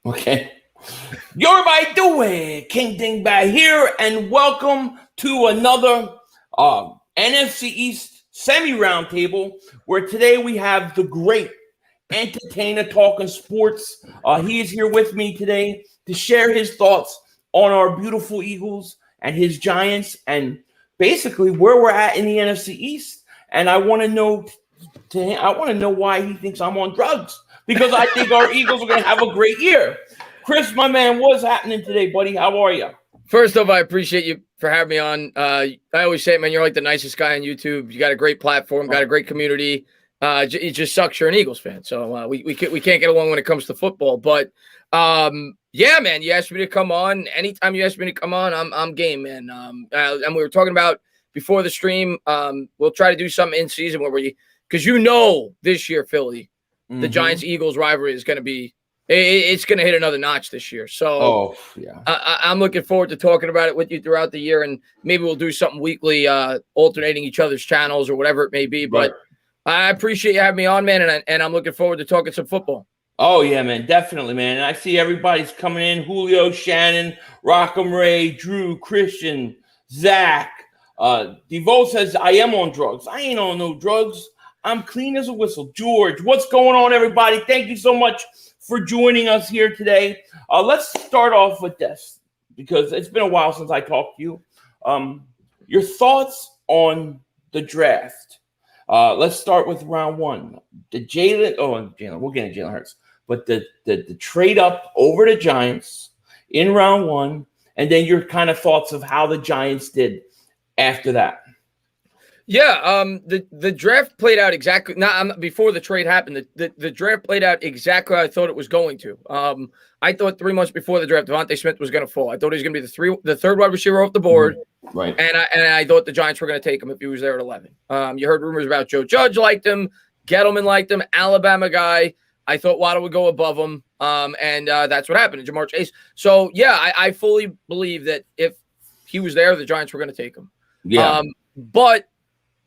Okay. Yo, everybody doing? King Dingbat here, and welcome to another NFC East semi-roundtable, where today we have the great Entertainah talking sports. He is here with me today to share his thoughts on our beautiful Eagles and his Giants, and basically where we're at in the NFC East. And I want to know why he thinks I'm on drugs, because I think our Eagles are going to have a great year. Chris, my man, what's happening today, buddy? How are you? First off, I appreciate you for having me on. I always say, man, you're like the nicest guy on YouTube. You got a great platform, got a great community. It just sucks you're an Eagles fan, so we can't get along when it comes to football. But yeah, man, you asked me to come on. Anytime you ask me to come on, I'm game, man. And we were talking about before the stream. We'll try to do something in season where because this year, Philly, the Giants-Eagles rivalry is going to be. It's going to hit another notch this year. So I'm looking forward to talking about it with you throughout the year, and maybe we'll do something weekly, alternating each other's channels or whatever it may be. But I appreciate you having me on, man, and I'm looking forward to talking some football. Oh, yeah, man, definitely, man. And I see everybody's coming in. Julio, Shannon, Rock'em Ray, Drew, Christian, Zach. DeVoe says, I am on drugs. I ain't on no drugs. I'm clean as a whistle. George, what's going on, everybody? Thank you so much for joining us here today. Let's start off with this, because it's been a while since I talked to you. Your thoughts on the draft. Let's start with round one. The Jalen, we'll get into Jalen Hurts, but the trade up over the Giants in round one, and then your kind of thoughts of how the Giants did after that. Yeah, the draft played out exactly. Before the trade happened, the draft played out exactly how I thought it was going to. I thought 3 months before the draft, Devontae Smith was going to fall. I thought he was going to be the third wide receiver off the board, right? And I thought the Giants were going to take him if he was there at 11. You heard rumors about Joe Judge liked him, Gettleman liked him, Alabama guy. I thought Waddle would go above him, and that's what happened. Jamar Chase. So yeah, I fully believe that if he was there, the Giants were going to take him. Yeah, but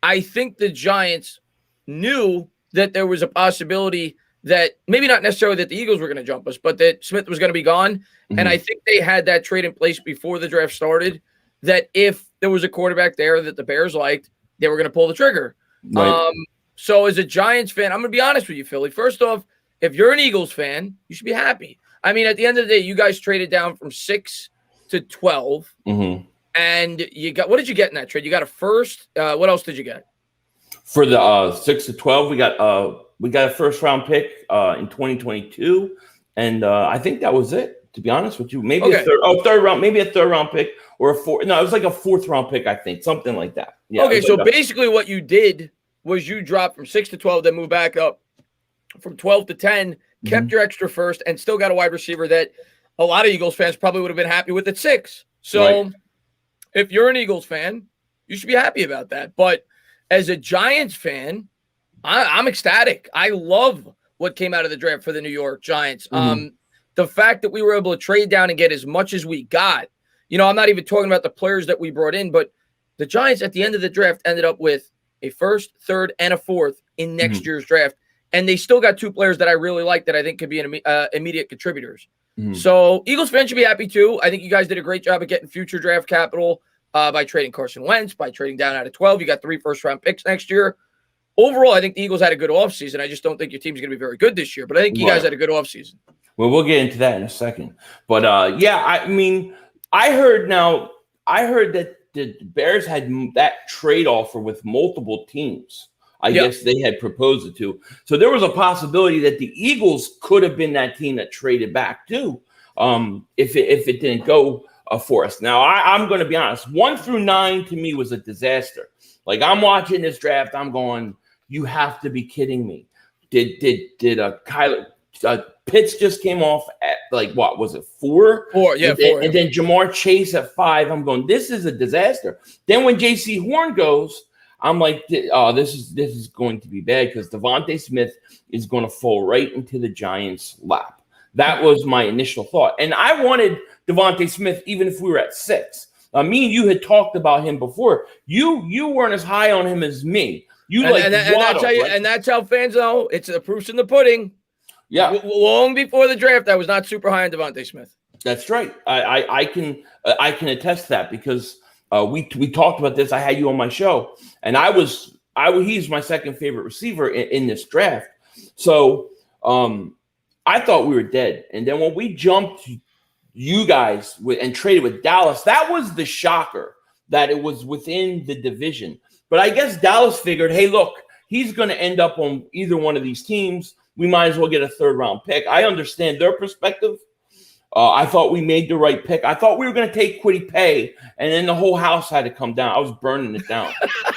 I think the Giants knew that there was a possibility that maybe not necessarily that the Eagles were going to jump us, but that Smith was going to be gone. Mm-hmm. And I think they had that trade in place before the draft started, that if there was a quarterback there that the Bears liked, they were going to pull the trigger. Right. So as a Giants fan, I'm going to be honest with you, Philly. First off, if you're an Eagles fan, you should be happy. I mean, at the end of the day, you guys traded down from 6 to 12. Mm-hmm. And what did you get in that trade? You got a first. What else did you get? For the 6 to 12, we got a first round pick in 2022, and I think that was it. To be honest with you, maybe a third round, maybe a third round pick or a fourth. No, it was like a fourth round pick, I think, something like that. Yeah. Okay, so basically, what you did was you dropped from 6 to 12, then moved back up from 12 to 10, kept your extra first, and still got a wide receiver that a lot of Eagles fans probably would have been happy with at 6. So. Right. If you're an Eagles fan, you should be happy about that. But as a Giants fan, I'm ecstatic. I love what came out of the draft for the New York Giants. Mm-hmm. The fact that we were able to trade down and get as much as we got. I'm not even talking about the players that we brought in, but the Giants at the end of the draft ended up with a first, third, and a fourth in next year's draft. And they still got 2 players that I really like that I think could be immediate contributors. Mm-hmm. So Eagles fans should be happy too. I think you guys did a great job of getting future draft capital by trading Carson Wentz, by trading down out of 12. You got 3 first-round picks next year. Overall, I think the Eagles had a good offseason. I just don't think your team's going to be very good this year, but I think you guys had a good offseason. Well, we'll get into that in a second. But, yeah, I mean, I heard that the Bears had that trade offer with multiple teams. I guess they had proposed it to. So there was a possibility that the Eagles could have been that team that traded back too, if it didn't go for us. Now, I'm going to be honest. 1 through 9 to me was a disaster. Like, I'm watching this draft, I'm going, you have to be kidding me. Did Kyler Pitts just came off at, like, what was it, 4? 4, yeah, 4. And then Jamar Chase at 5. I'm going, this is a disaster. Then when J.C. Horn goes, I'm like, oh, this is going to be bad, because Devontae Smith is going to fall right into the Giants' lap. That was my initial thought. And I wanted Devontae Smith even if we were at 6. Me and you had talked about him before. You weren't as high on him as me. And that's how fans know. It's the proof's in the pudding. Yeah. Long before the draft, I was not super high on Devontae Smith. That's right. I can attest to that because we talked about this. I had you on my show, and he's my second favorite receiver in this draft. So I thought we were dead, and then when we jumped you guys and traded with Dallas, that was the shocker that it was within the division. But I guess Dallas figured, hey, look, he's going to end up on either one of these teams. We might as well get a third-round pick. I understand their perspective. I thought we made the right pick. I thought we were going to take Kwity Paye, and then the whole house had to come down. I was burning it down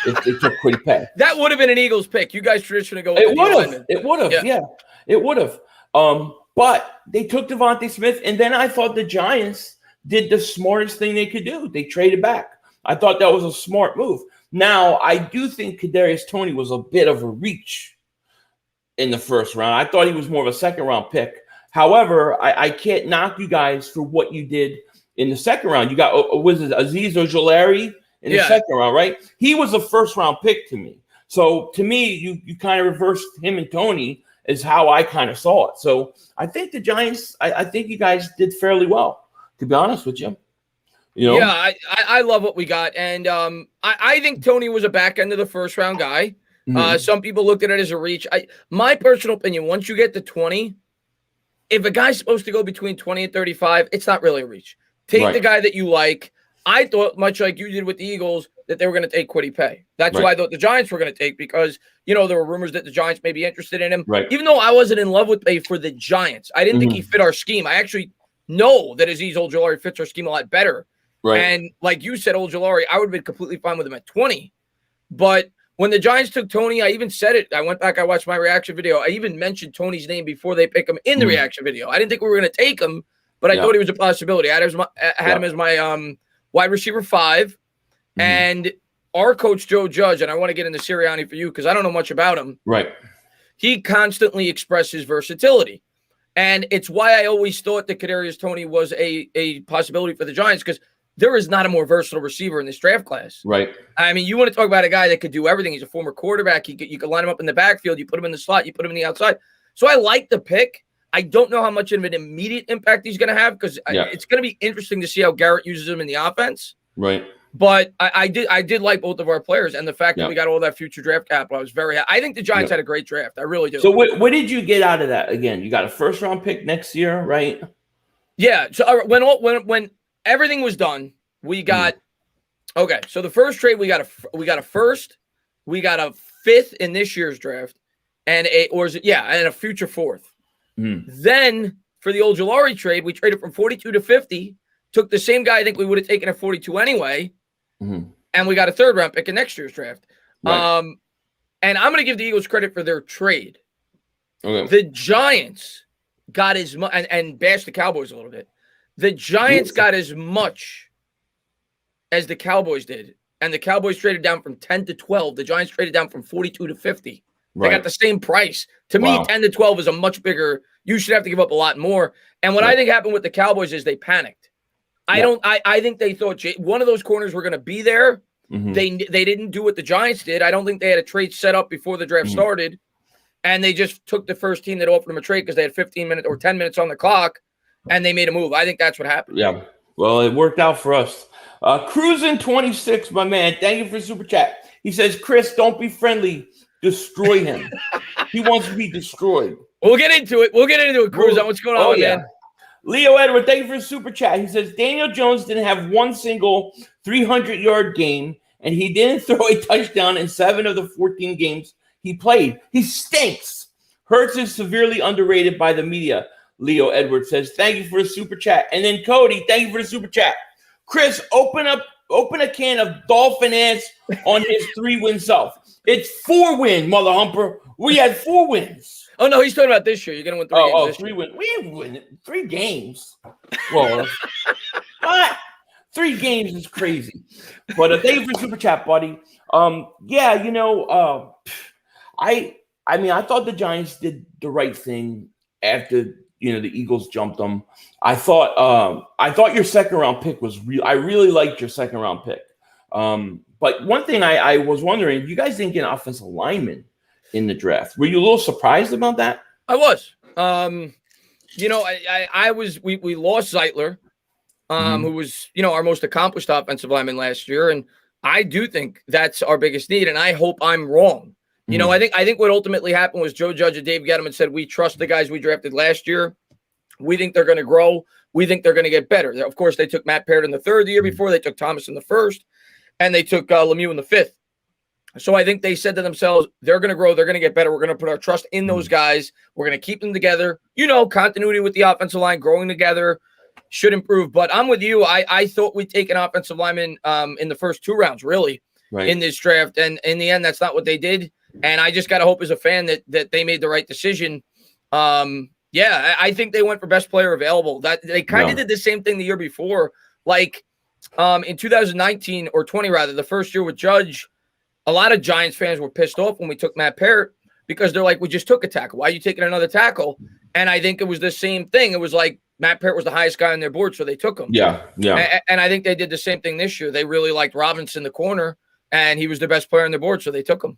if they took Kwity Paye. That would have been an Eagles pick. You guys traditionally go with It would have. Yeah, it would have. But they took Devontae Smith, and then I thought the Giants did the smartest thing they could do. They traded back. I thought that was a smart move. Now, I do think Kadarius Toney was a bit of a reach in the first round. I thought he was more of a second-round pick. However, I can't knock you guys for what you did in the second round. You got Azeez Ojulari in the second round, right? He was a first-round pick to me. So, to me, you kind of reversed him and Toney is how I kind of saw it. So I think the Giants, I think you guys did fairly well, to be honest with you. Yeah, I love what we got. And I think Toney was a back end of the first round guy. Mm-hmm. Some people looked at it as a reach. My personal opinion, once you get to 20, if a guy's supposed to go between 20 and 35, it's not really a reach. Take the guy that you like. I thought, much like you did with the Eagles, that they were going to take Kwity Paye. That's who I thought the Giants were going to take because, there were rumors that the Giants may be interested in him. Right. Even though I wasn't in love with Paye for the Giants. I didn't think he fit our scheme. I actually know that Azeez Ojulari fits our scheme a lot better. Right. And like you said, Ojulari, I would have been completely fine with him at 20. But when the Giants took Toney, I even said it. I went back, I watched my reaction video. I even mentioned Toney's name before they pick him in the reaction video. I didn't think we were going to take him, but I thought he was a possibility. I had him as my wide receiver 5. And our coach, Joe Judge, and I want to get into Sirianni for you because I don't know much about him. Right. He constantly expresses versatility. And it's why I always thought that Kadarius Toney was a possibility for the Giants because there is not a more versatile receiver in this draft class. Right. I mean, you want to talk about a guy that could do everything. He's a former quarterback. You could line him up in the backfield. You put him in the slot. You put him in the outside. So I like the pick. I don't know how much of an immediate impact he's going to have because it's going to be interesting to see how Garrett uses him in the offense. Right. But I did like both of our players, and the fact that we got all that future draft capital, I was very happy. I think the Giants had a great draft. I really do. So what did you get out of that? Again, you got a first round pick next year, right? Yeah. So when everything was done, we got okay. So the first trade we got a first, we got a 5th in this year's draft, and a future 4th. Then for the Ojulari trade, we traded from 42 to 50. Took the same guy I think we would have taken at 42 anyway, and we got a 3rd round pick in next year's draft. Right. And I'm going to give the Eagles credit for their trade. Okay. The Giants got as much, and bash the Cowboys a little bit. The Giants got as much as the Cowboys did, and the Cowboys traded down from 10 to 12. The Giants traded down from 42 to 50. Right. They got the same price. To me, 10 to 12 is a much bigger. You should have to give up a lot more. And what I think happened with the Cowboys is they panicked. I think they thought one of those corners were going to be there. They didn't do what the Giants did. I don't think they had a trade set up before the draft started, and they just took the first team that offered them a trade because they had 15 minutes or 10 minutes on the clock, and they made a move. I think that's what happened. Yeah. Well, it worked out for us. Cruising 26, my man. Thank you for super chat. He says, Chris, don't be friendly. Destroy him. He wants to be destroyed. We'll get into it. Cruising. What's going on, man? Leo Edward, thank you for the super chat. He says, Daniel Jones didn't have one single 300-yard game, and he didn't throw a touchdown in 7 of the 14 games he played. He stinks. Hurts is severely underrated by the media, Leo Edward says. Thank you for the super chat. And then Cody, thank you for the super chat. Chris, open a can of dolphin ass on his 3-win self. It's 4 wins, mother humper. We had 4 wins. Oh, no, he's talking about this year. You're going to win 3 games. Oh, 3 wins. We didn't win 3 games. Well, what? 3 games is crazy. But thank you for super chat, buddy. I thought the Giants did the right thing after, the Eagles jumped them. I thought your second round pick was real. I really liked your second round pick. But one thing I was wondering, you guys didn't get an offensive lineman in the draft. Were you a little surprised about that? I was. You know, we lost Zeitler, who was, you know, our most accomplished offensive lineman last year. And I do think that's our biggest need. And I hope I'm wrong. You know, I think what ultimately happened was Joe Judge and Dave Gettleman said, we trust the guys we drafted last year. We think they're going to grow. We think they're going to get better. Of course, they took Matt Parrott in the third the year before. They took Thomas in the first, and they took Lemieux in the fifth. So I think they said to themselves, they're going to grow. They're going to get better. We're going to put our trust in those guys. We're going to keep them together. You know, continuity with the offensive line, growing together should improve. But I'm with you. I thought we'd take an offensive lineman in the first 2 rounds, really, in this draft. And in the end, that's not what they did. And I just got to hope as a fan that they made the right decision. Yeah, I think they went for best player available. That they kind of did the same thing the year before. Like in 2019 or 20 rather, the first year with Judge, a lot of Giants fans were pissed off when we took Matt Parrott because they're like, we just took a tackle. Why are you taking another tackle? And I think it was the same thing. It was like Matt Parrott was the highest guy on their board, so they took him. Yeah. And I think they did the same thing this year. They really liked Robinson, the corner, and he was the best player on their board, so they took him.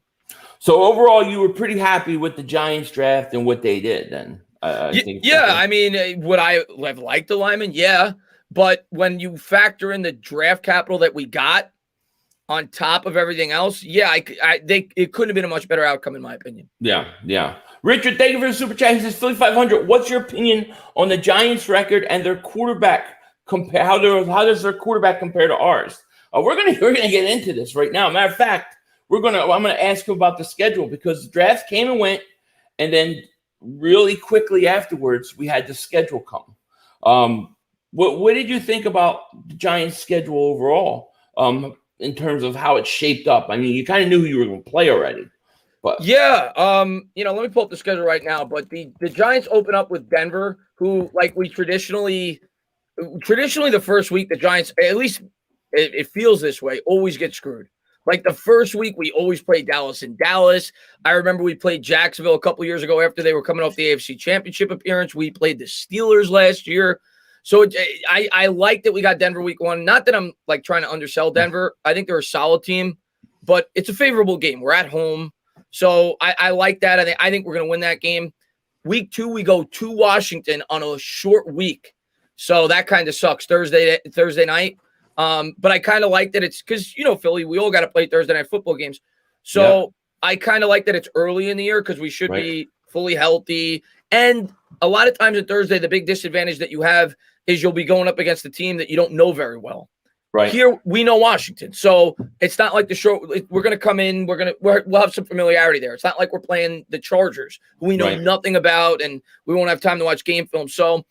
So overall, you were pretty happy with the Giants draft and what they did then? I think. I mean, would I have liked the lineman? Yeah. But when you factor in the draft capital that we got on top of everything else, it couldn't have been a much better outcome in my opinion. Yeah. Richard, thank you for the super chat. He says, Philly 500, what's your opinion on the Giants record and their quarterback? How does their quarterback compare to ours? We're gonna get into this right now. Matter of fact, I'm gonna ask you about the schedule because the draft came and went, and then really quickly afterwards we had the schedule come. What did you think about the Giants' schedule overall? In terms of how it shaped up. I mean, you kind of knew who you were going to play already. But let me pull up the schedule right now. But the Giants open up with Denver, who like we traditionally the first week the Giants, at least it feels this way, always get screwed. Like the first week we always play Dallas in Dallas. I remember we played Jacksonville a couple years ago after they were coming off the AFC Championship appearance. We played the Steelers last year. So I like that we got Denver week 1. Not that I'm like trying to undersell Denver. I think they're a solid team, but it's a favorable game. We're at home. So I like that. I think we're going to win that game. Week 2, we go to Washington on a short week. So that kind of sucks Thursday night. But I kind of like that it's because, you know, Philly, we all got to play Thursday night football games. So I kind of like that it's early in the year because we should be fully healthy. And a lot of times on Thursday, the big disadvantage that you have is you'll be going up against a team that you don't know very well. Right. Here, we know Washington. So it's not like we're going to come in, we'll have some familiarity there. It's not like we're playing the Chargers, who we know nothing about, and we won't have time to watch game film. So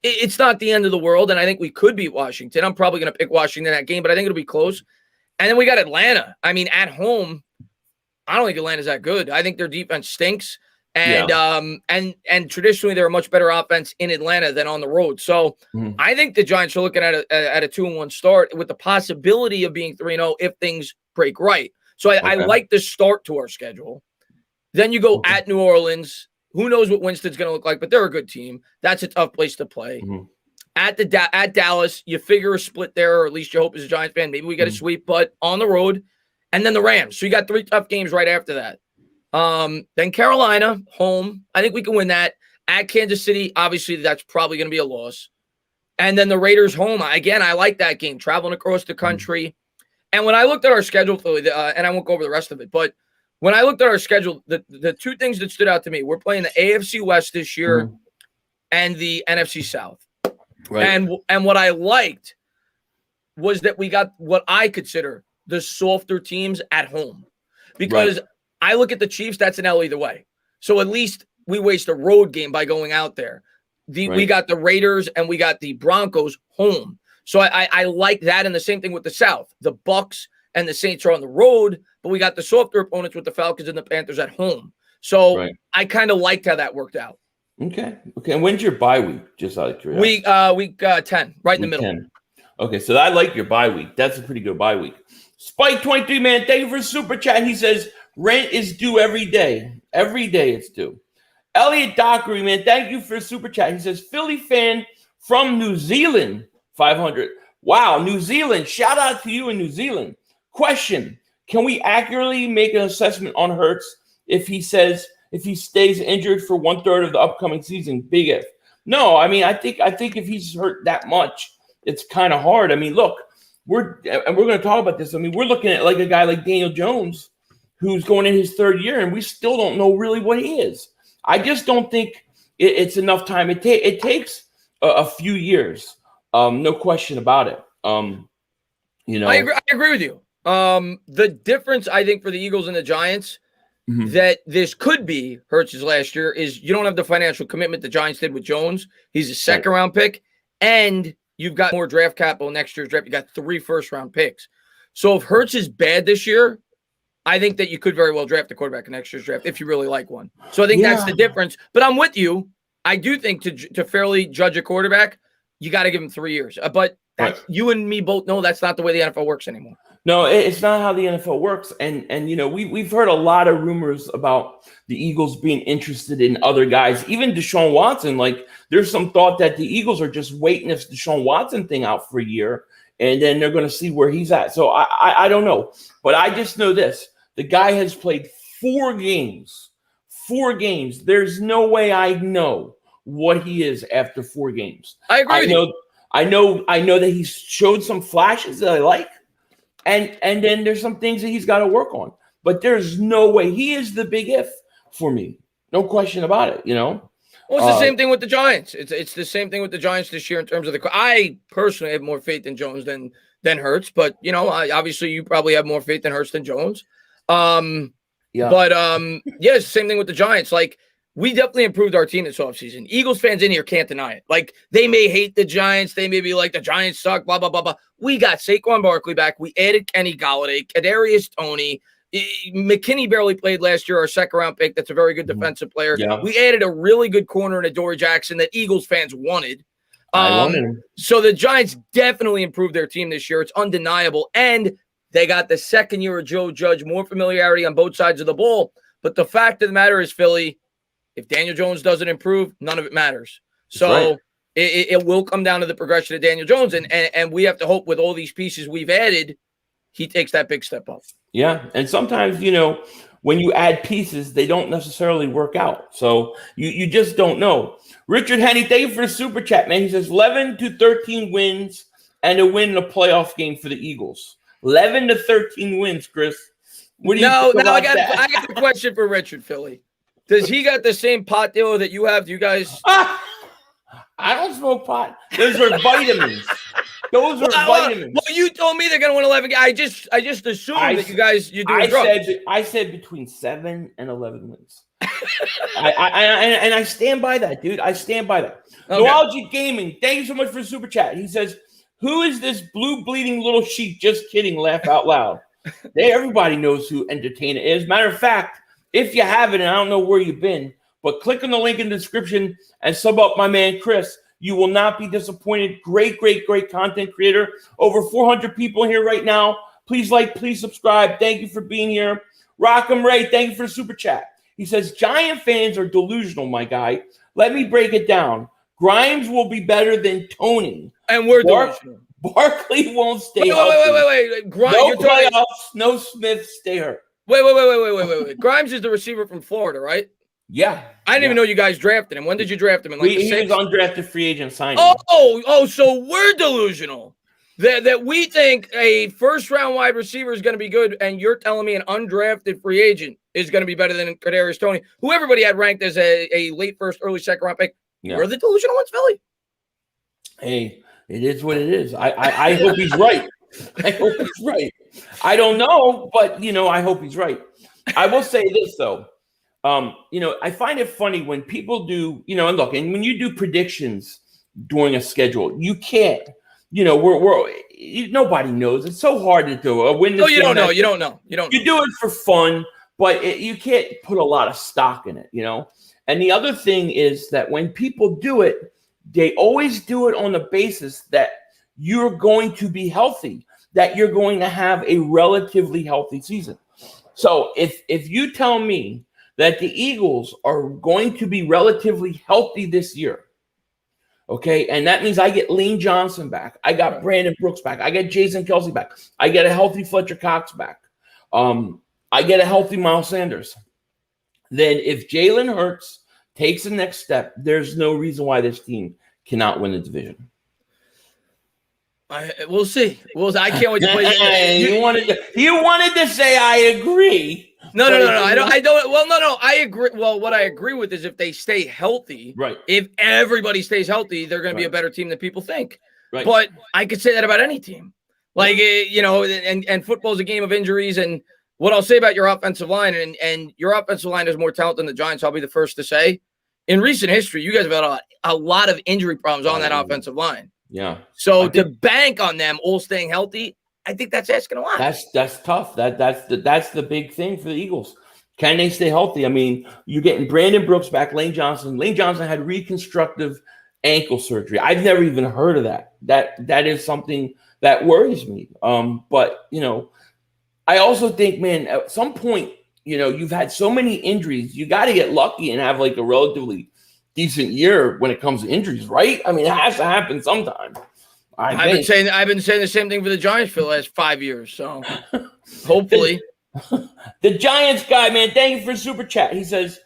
it's not the end of the world, and I think we could beat Washington. I'm probably going to pick Washington in that game, but I think it'll be close. And then we got Atlanta. I mean, at home, I don't think Atlanta's that good. I think their defense stinks. And traditionally they're a much better offense in Atlanta than on the road. So I think the Giants are looking at a 2-1 start with the possibility of being 3-0 if things break right. So I like the start to our schedule. Then you go at New Orleans. Who knows what Winston's going to look like, but they're a good team. That's a tough place to play. At Dallas, you figure a split there, or at least you hope as a Giants fan. Maybe we get a sweep, but on the road. And then the Rams. So you got 3 tough games right after that. Then Carolina, home. I think we can win that. At Kansas City, obviously that's probably going to be a loss. And then the Raiders, home. Again, I like that game, traveling across the country. And when I looked at our schedule, and I won't go over the rest of it, but when I looked at our schedule, the 2 things that stood out to me, we're playing the AFC West this year and the NFC South. Right. And what I liked was that we got what I consider the softer teams at home. Because I look at the Chiefs, that's an L either way. So at least we waste a road game by going out there. We got the Raiders and we got the Broncos home. So I like that. And the same thing with the South. The Bucks and the Saints are on the road, but we got the softer opponents with the Falcons and the Panthers at home. So I kind of liked how that worked out. Okay. And when's your bye week? Just out of curiosity. Week 10, right in the middle. 10. Okay, so I like your bye week. That's a pretty good bye week. Spike 23, man, thank you for super chat. He says rent is due every day. Every day it's due. Elliot Dockery, man, thank you for super chat. He says Philly fan from New Zealand, 500. Wow, New Zealand. Shout out to you in New Zealand. Question: can we accurately make an assessment on Hurts if he says if he stays injured for 1/3 of the upcoming season. Big if. No, I mean, I think if he's hurt that much, it's kind of hard. I mean, look, we're going to talk about this. I mean, we're looking at like a guy like Daniel Jones, who's going in his 3rd year, and we still don't know really what he is. I just don't think it's enough time. It takes a few years, no question about it. I agree with you. The difference, I think, for the Eagles and the Giants that this could be Hurts's last year is you don't have the financial commitment the Giants did with Jones. He's a 2nd-round pick, and you've got more draft capital next year's draft. You got 3 first-round picks. So if Hurts is bad this year, I think that you could very well draft a quarterback in next year's draft if you really like one. So I think that's the difference. But I'm with you. I do think to fairly judge a quarterback, you got to give him 3 years. But you and me both know that's not the way the NFL works anymore. No, it's not how the NFL works. And we've heard a lot of rumors about the Eagles being interested in other guys, even Deshaun Watson. Like, there's some thought that the Eagles are just waiting this Deshaun Watson thing out for a year, and then they're going to see where he's at. So I don't know. But I just know this. The guy has played 4 games. 4 games. There's no way I know what he is after 4 games. I agree with you. I know that he's showed some flashes that I like. And then there's some things that he's got to work on. But there's no way. He is the big if for me. No question about it, Well, it's the same thing with the Giants. It's the same thing with the Giants this year in terms of I personally have more faith in Jones than Hurts. But, obviously you probably have more faith in Hurts than Jones. But, it's the same thing with the Giants. Like, we definitely improved our team this offseason. Eagles fans in here can't deny it. Like, they may hate the Giants. They may be like, the Giants suck, blah, blah, blah, blah. We got Saquon Barkley back. We added Kenny Golladay, Kadarius Toney. McKinney barely played last year, our 2nd-round pick. That's a very good defensive player. Yeah. We added a really good corner in Adoree Jackson that Eagles fans wanted. I wanted him. So the Giants definitely improved their team this year. It's undeniable. And they got the 2nd year of Joe Judge, more familiarity on both sides of the ball. But the fact of the matter is, Philly, if Daniel Jones doesn't improve, none of it matters. So it will come down to the progression of Daniel Jones. And we have to hope with all these pieces we've added, he takes that big step up. Yeah. And sometimes, when you add pieces, they don't necessarily work out. So you just don't know. Richard Henney, thank you for the super chat, man. He says 11 to 13 wins and a win in a playoff game for the Eagles. 11 to 13 wins, Chris. What do you think about that? I got a question for Richard, Philly. Does he got the same pot dealer that you have? Do you guys? I don't smoke pot. Those are vitamins. Those are vitamins. Well, you told me they're going to win 11 games. I just assumed that you do drugs. I said between 7 and 11 wins. I stand by that, dude. I stand by that. Okay. Noology Gaming, thank you so much for the super chat. He says, "Who is this blue bleeding little sheep?" Just kidding. Laugh out loud. Everybody knows who Entertainah is. Matter of fact, if you haven't, and I don't know where you've been, but click on the link in the description and sub up my man Chris. You will not be disappointed. Great, great, great content creator. Over 400 people here right now. Please like, please subscribe. Thank you for being here. Rock'em Ray, thank you for the super chat. He says, Giant fans are delusional, my guy. Let me break it down. Grimes will be better than Toney. And we're delusional. Barkley won't stay healthy. Wait. No playoffs, no Smith, stay hurt. Wait. Grimes is the receiver from Florida, right? Yeah. I didn't even know you guys drafted him. When did you draft him? He was undrafted free agent signing. So we're delusional. That we think a first-round wide receiver is going to be good, and you're telling me an undrafted free agent is going to be better than Kadarius Toney, who everybody had ranked as a late first, early second-round pick. Yeah. We're the delusional ones, Philly. Hey, it is what it is. I hope he's right. I hope he's right. I don't know, but, I hope he's right. I will say this, though. I find it funny when people do, and look, and when you do predictions during a schedule, you can't, nobody knows. It's so hard to do a win. You don't know. You do it for fun, but you can't put a lot of stock in it, And the other thing is that when people do it, they always do it on the basis that you're going to be healthy, that you're going to have a relatively healthy season. So if you tell me that the Eagles are going to be relatively healthy this year, okay, and that means I get Lane Johnson back, I got Brandon Brooks back, I get Jason Kelsey back, I get a healthy Fletcher Cox back, I get a healthy Miles Sanders, then if Jalen Hurts takes the next step, there's no reason why this team cannot win the division. We'll see. I can't wait to play. You wanted to say I agree. No. I don't. Well, no. I agree. Well, what I agree with is if they stay healthy, right? If everybody stays healthy, they're going to be a better team than people think. Right. But I could say that about any team. Like, and football's a game of injuries. And what I'll say about your offensive line, and your offensive line has more talent than the Giants, I'll be the first to say. In recent history, you guys have had a lot of injury problems on that offensive line. Yeah. So to bank on them all staying healthy, I think that's asking a lot. That's tough. That's the big thing for the Eagles. Can they stay healthy? I mean, you're getting Brandon Brooks back, Lane Johnson. Lane Johnson had reconstructive ankle surgery. I've never even heard of that. That is something that worries me. But I also think, man, at some point, you've had so many injuries. You got to get lucky and have like a relatively decent year when it comes to injuries, right? I mean, it has to happen sometime. I've been saying the same thing for the Giants for the last 5 years. So hopefully, the Giants guy, man, thank you for super chat. He says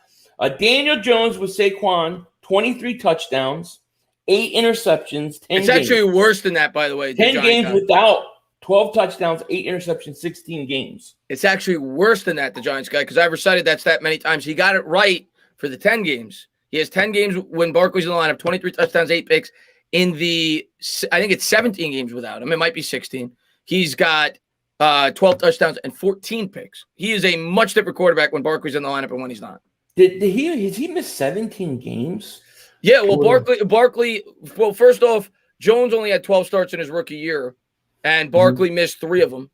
Daniel Jones with Saquon, 23 touchdowns, 8 interceptions. 10 it's games. Actually worse than that, by the way. 10 games guy. Without 12 touchdowns, 8 interceptions, 16 games. It's actually worse than that, the Giants guy, because I've recited that stat many times. He got it right for the 10 games. He has 10 games when Barkley's in the lineup, 23 touchdowns, 8 picks. In the, I think it's 17 games without him. It might be 16. He's got 12 touchdowns and 14 picks. He is a much different quarterback when Barkley's in the lineup and when he's not. Has he missed 17 games? Yeah, well, Barkley. Well, first off, Jones only had 12 starts in his rookie year, and Barkley missed 3 of them.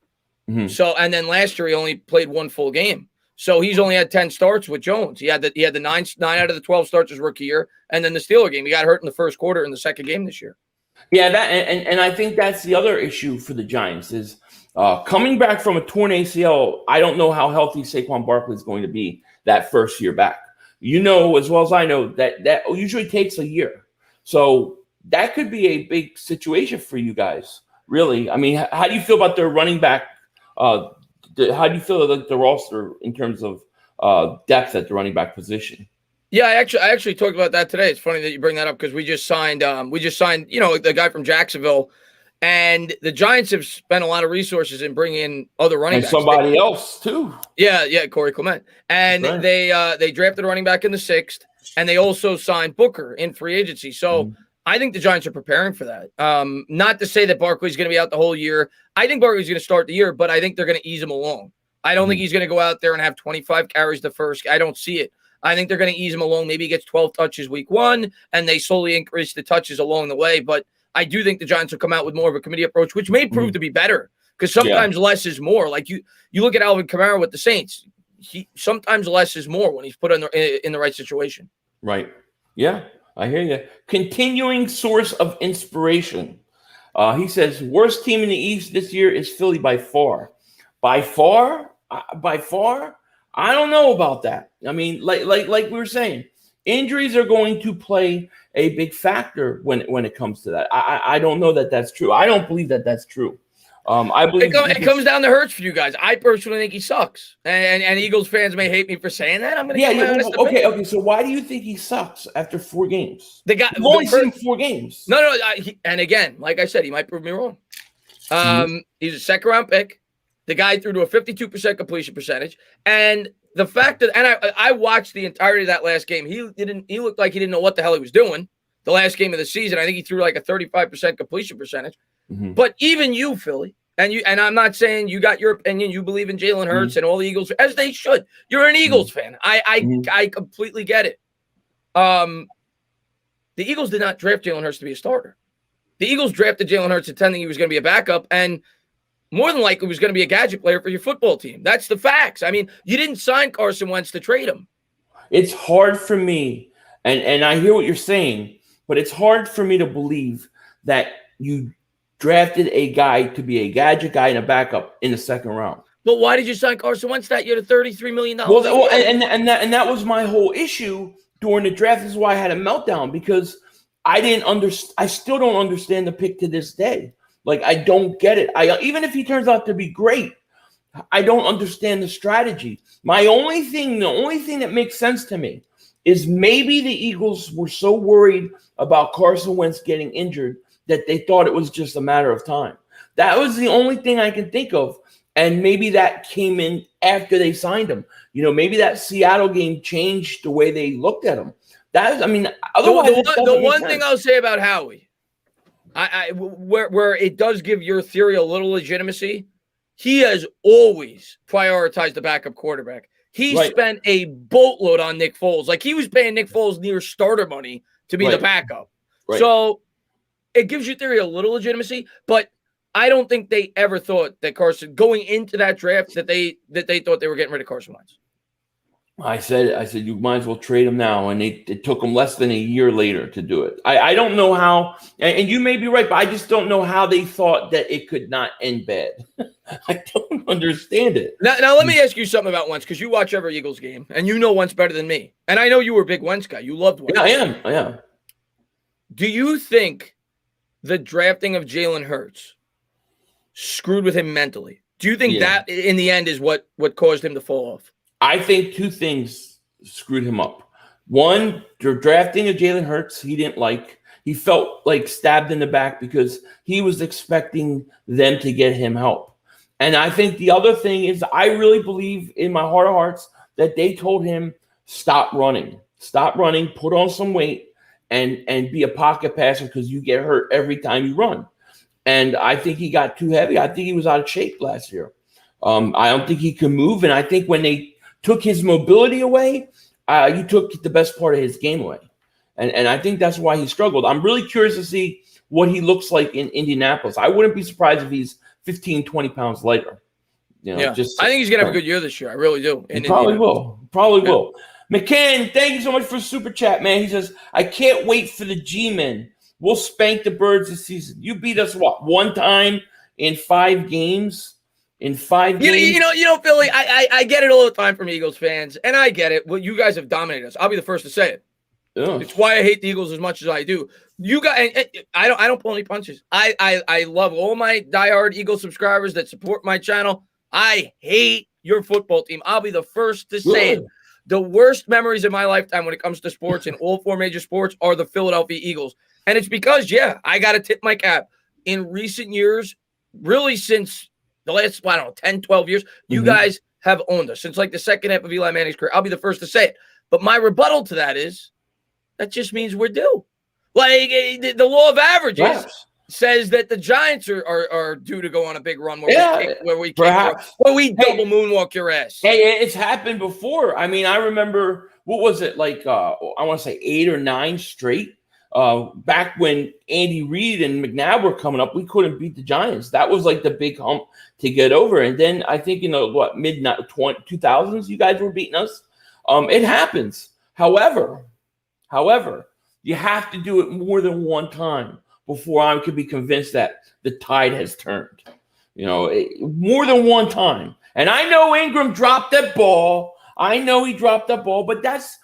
Mm-hmm. So, and then last year he only played 1 full game. So he's only had 10 starts with Jones. He had the 9 out of the 12 starts his rookie year, and then the Steeler game. He got hurt in the first quarter in the second game this year. Yeah, and I think that's the other issue for the Giants is coming back from a torn ACL. I don't know how healthy Saquon Barkley is going to be that first year back. As well as I know that usually takes a year. So that could be a big situation for you guys. Really, I mean, how do you feel about their running back? How do you feel about the roster in terms of depth at the running back position? Yeah, I actually talked about that today. It's funny that you bring that up because we just signed the guy from Jacksonville, and the Giants have spent a lot of resources in bringing in other running backs. Somebody else too. Yeah, Corey Clement, and right. They drafted a running back in the 6th, and they also signed Booker in free agency. So I think the Giants are preparing for that. Not to say that Barkley's going to be out the whole year. I think Barkley's going to start the year, but I think they're going to ease him along. I don't think he's going to go out there and have 25 carries the first. I don't see it. I think they're going to ease him along. Maybe he gets 12 touches week 1, and they slowly increase the touches along the way. But I do think the Giants will come out with more of a committee approach, which may prove to be better because sometimes less is more. Like you look at Alvin Kamara with the Saints. Sometimes less is more when he's put in the right situation. Right. Yeah, I hear you. Continuing source of inspiration. He says, worst team in the East this year is Philly by far. By far? I don't know about that. I mean, like we were saying, injuries are going to play a big factor when it comes to that. I don't know that that's true. I don't believe that that's true. I believe it comes down to Hurts for you guys. I personally think he sucks, and Eagles fans may hate me for saying that. I'm going to okay. So why do you think he sucks after 4 games? We've only seen 4 games. No. And again, like I said, he might prove me wrong. He's a 2nd round pick. The guy threw to a 52% completion percentage, and the fact that I watched the entirety of that last game. He looked like he didn't know what the hell he was doing. The last game of the season, I think he threw like a 35% completion percentage. Mm-hmm. But even you, Philly, and I'm not saying you got your opinion. You believe in Jalen Hurts and all the Eagles, as they should. You're an Eagles fan. I completely get it. The Eagles did not draft Jalen Hurts to be a starter. The Eagles drafted Jalen Hurts intending he was going to be a backup, and more than likely was going to be a gadget player for your football team. That's the facts. I mean, you didn't sign Carson Wentz to trade him. It's hard for me, and I hear what you're saying, but it's hard for me to believe that you drafted a guy to be a gadget guy and a backup in the 2nd round. But why did you sign Carson Wentz that year to $33 million? Well, and that was my whole issue during the draft. This is why I had a meltdown, because I didn't understand. I still don't understand the pick to this day. Like, I don't get it. Even if he turns out to be great, I don't understand the strategy. The only thing that makes sense to me is maybe the Eagles were so worried about Carson Wentz getting injured that they thought it was just a matter of time. That was the only thing I can think of. And maybe that came in after they signed him. Maybe that Seattle game changed the way they looked at him. Otherwise, the one thing I'll say about Howie, where it does give your theory a little legitimacy, he has always prioritized the backup quarterback. He spent a boatload on Nick Foles. Like, he was paying Nick Foles near starter money to be the backup. Right. So it gives your theory a little legitimacy, but I don't think they ever thought that Carson, going into that draft, that they thought they were getting rid of Carson Wentz. I said you might as well trade him now, and it took them less than a year later to do it. I don't know how, and you may be right, but I just don't know how they thought that it could not end bad. I don't understand it. Now let me ask you something about Wentz, because you watch every Eagles game, and you know Wentz better than me. And I know you were a big Wentz guy. You loved Wentz. Yeah, I am. Do you think the drafting of Jalen Hurts screwed with him mentally? Do you think that in the end is what caused him to fall off? I think two things screwed him up. One, the drafting of Jalen Hurts, he didn't like. He felt like stabbed in the back because he was expecting them to get him help. And I think the other thing is, I really believe in my heart of hearts that they told him, stop running, put on some weight, and be a pocket passer because you get hurt every time you run. And I think he got too heavy. I think he was out of shape last year. I don't think he can move. And I think when they took his mobility away, you took the best part of his game away. And I think that's why he struggled. I'm really curious to see what he looks like in Indianapolis. I wouldn't be surprised if he's 15, 20 pounds lighter. I think he's going to have a good year this year. I really do. Probably will. McCann, thank you so much for the super chat, man. He says, I can't wait for the G-Men. We'll spank the Birds this season. You beat us, one time in 5 games? In 5 games? You know, Philly, I get it all the time from Eagles fans, and I get it. Well, you guys have dominated us. I'll be the first to say it. Ugh. It's why I hate the Eagles as much as I do. You guys, I don't pull any punches. I love all my diehard Eagles subscribers that support my channel. I hate your football team. I'll be the first to say it. The worst memories of my lifetime when it comes to sports and all 4 major sports are the Philadelphia Eagles. And it's because, I got to tip my cap. In recent years, really since the last, 10, 12 years, you guys have owned us. Since like the second half of Eli Manning's career, I'll be the first to say it. But my rebuttal to that is, that just means we're due. Like, the law of averages says that the Giants are due to go on a big run where we double moonwalk your ass. Hey, it's happened before. I mean, I remember, what was it, like, I want to say 8 or 9 straight. Back when Andy Reid and McNabb were coming up, we couldn't beat the Giants. That was like the big hump to get over. And then I think in the mid-2000s, you guys were beating us. It happens. However, you have to do it more than one time before I could be convinced that the tide has turned. More than one time. And I know Ingram dropped that ball. I know he dropped that ball, but that's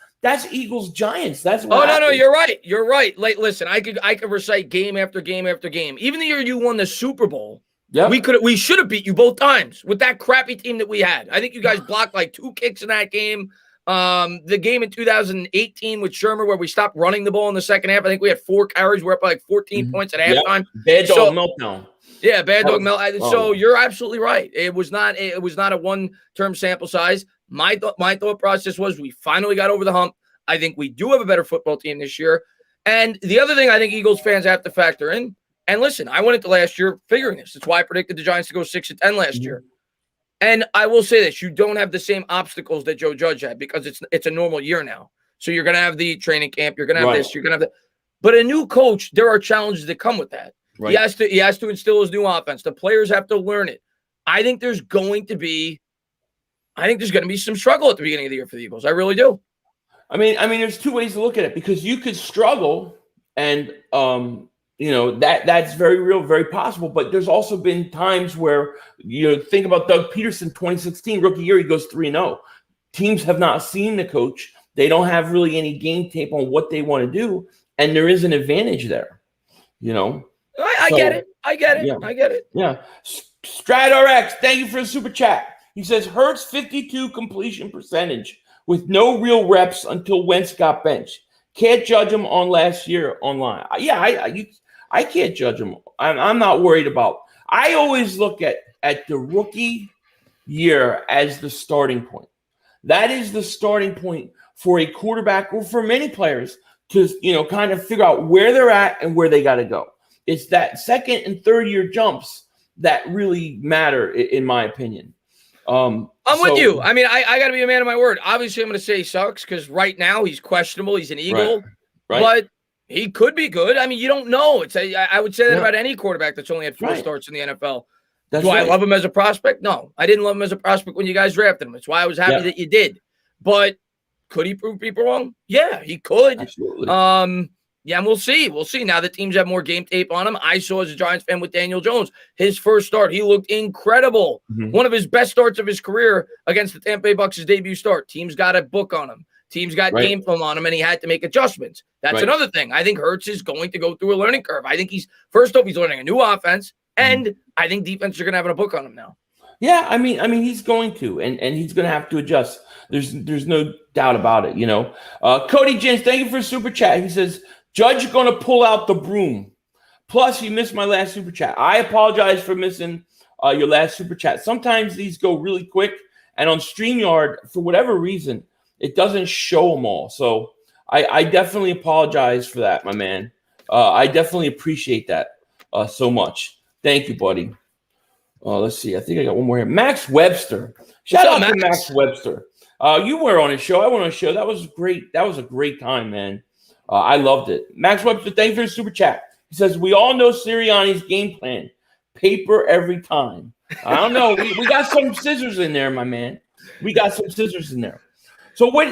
Eagles Giants. That's what no, you're right. You're right. Like, listen, I could recite game after game after game. Even the year you won the Super Bowl, we should have beat you both times with that crappy team that we had. I think you guys blocked like 2 kicks in that game. The game in 2018 with Shermer where we stopped running the ball in the second half. I think we had 4 carries. We're up by like 14 points at halftime. Bad dog meltdown. Yeah, bad dog meltdown. So you're absolutely right. It was not a one-term sample size. My thought process was we finally got over the hump. I think we do have a better football team this year. And the other thing I think Eagles fans have to factor in, and listen, I went into last year figuring this. That's why I predicted the Giants to go 6-10 last year. And I will say this, you don't have the same obstacles that Joe Judge had because it's a normal year now. So you're going to have the training camp, you're going to have this, you're going to have that. But a new coach, there are challenges that come with that. Right. He has to instill his new offense. The players have to learn it. I think there's going to be some struggle at the beginning of the year for the Eagles. I really do. I mean, there's 2 ways to look at it because you could struggle and, that's very real, very possible. But there's also been times where, think about Doug Peterson, 2016, rookie year, he goes 3-0. Teams have not seen the coach. They don't have really any game tape on what they want to do. And there is an advantage there, I get it. I get it. Yeah. Strat RX, thank you for the super chat. He says Hurts 52 completion percentage with no real reps until Wentz got benched. Can't judge him on last year online. Yeah, I can't judge him. I'm not worried about. I always look at the rookie year as the starting point. That is the starting point for a quarterback or for many players to, kind of figure out where they're at and where they got to go. It's that second and third year jumps that really matter, in my opinion. I'm with you. I mean, I got to be a man of my word. Obviously, I'm going to say he sucks because right now he's questionable. He's an Eagle, right. But he could be good. I mean, you don't know. I would say that about any quarterback that's only had 4 starts in the NFL. Do I love him as a prospect? No, I didn't love him as a prospect when you guys drafted him. That's why I was happy that you did. But could he prove people wrong? Yeah, he could. Absolutely. Yeah, and we'll see. We'll see. Now that teams have more game tape on him. I saw as a Giants fan with Daniel Jones, his first start, he looked incredible. Mm-hmm. One of his best starts of his career against the Tampa Bay Bucks, his debut start. Teams got a book on him. Teams got game film on him, and he had to make adjustments. That's another thing. I think Hurts is going to go through a learning curve. I think he's learning a new offense, and I think defenses are going to have a book on him now. Yeah, I mean, he's going to, and he's going to have to adjust. There's no doubt about it. Cody Jens, thank you for a super chat. He says, Judge going to pull out the broom. Plus, you missed my last super chat. I apologize for missing your last super chat. Sometimes these go really quick, and on StreamYard, for whatever reason, it doesn't show them all. So I definitely apologize for that, my man. I definitely appreciate that so much. Thank you, buddy. Let's see. I think I got one more here. Max Webster. Shout out to Max Webster. You were on his show. I went on his show. That was great. That was a great time, man. I loved it. Max Webster, thank you for the super chat. He says, we all know Sirianni's game plan. Paper every time. I don't know. We got some scissors in there, my man. We got some scissors in there. So what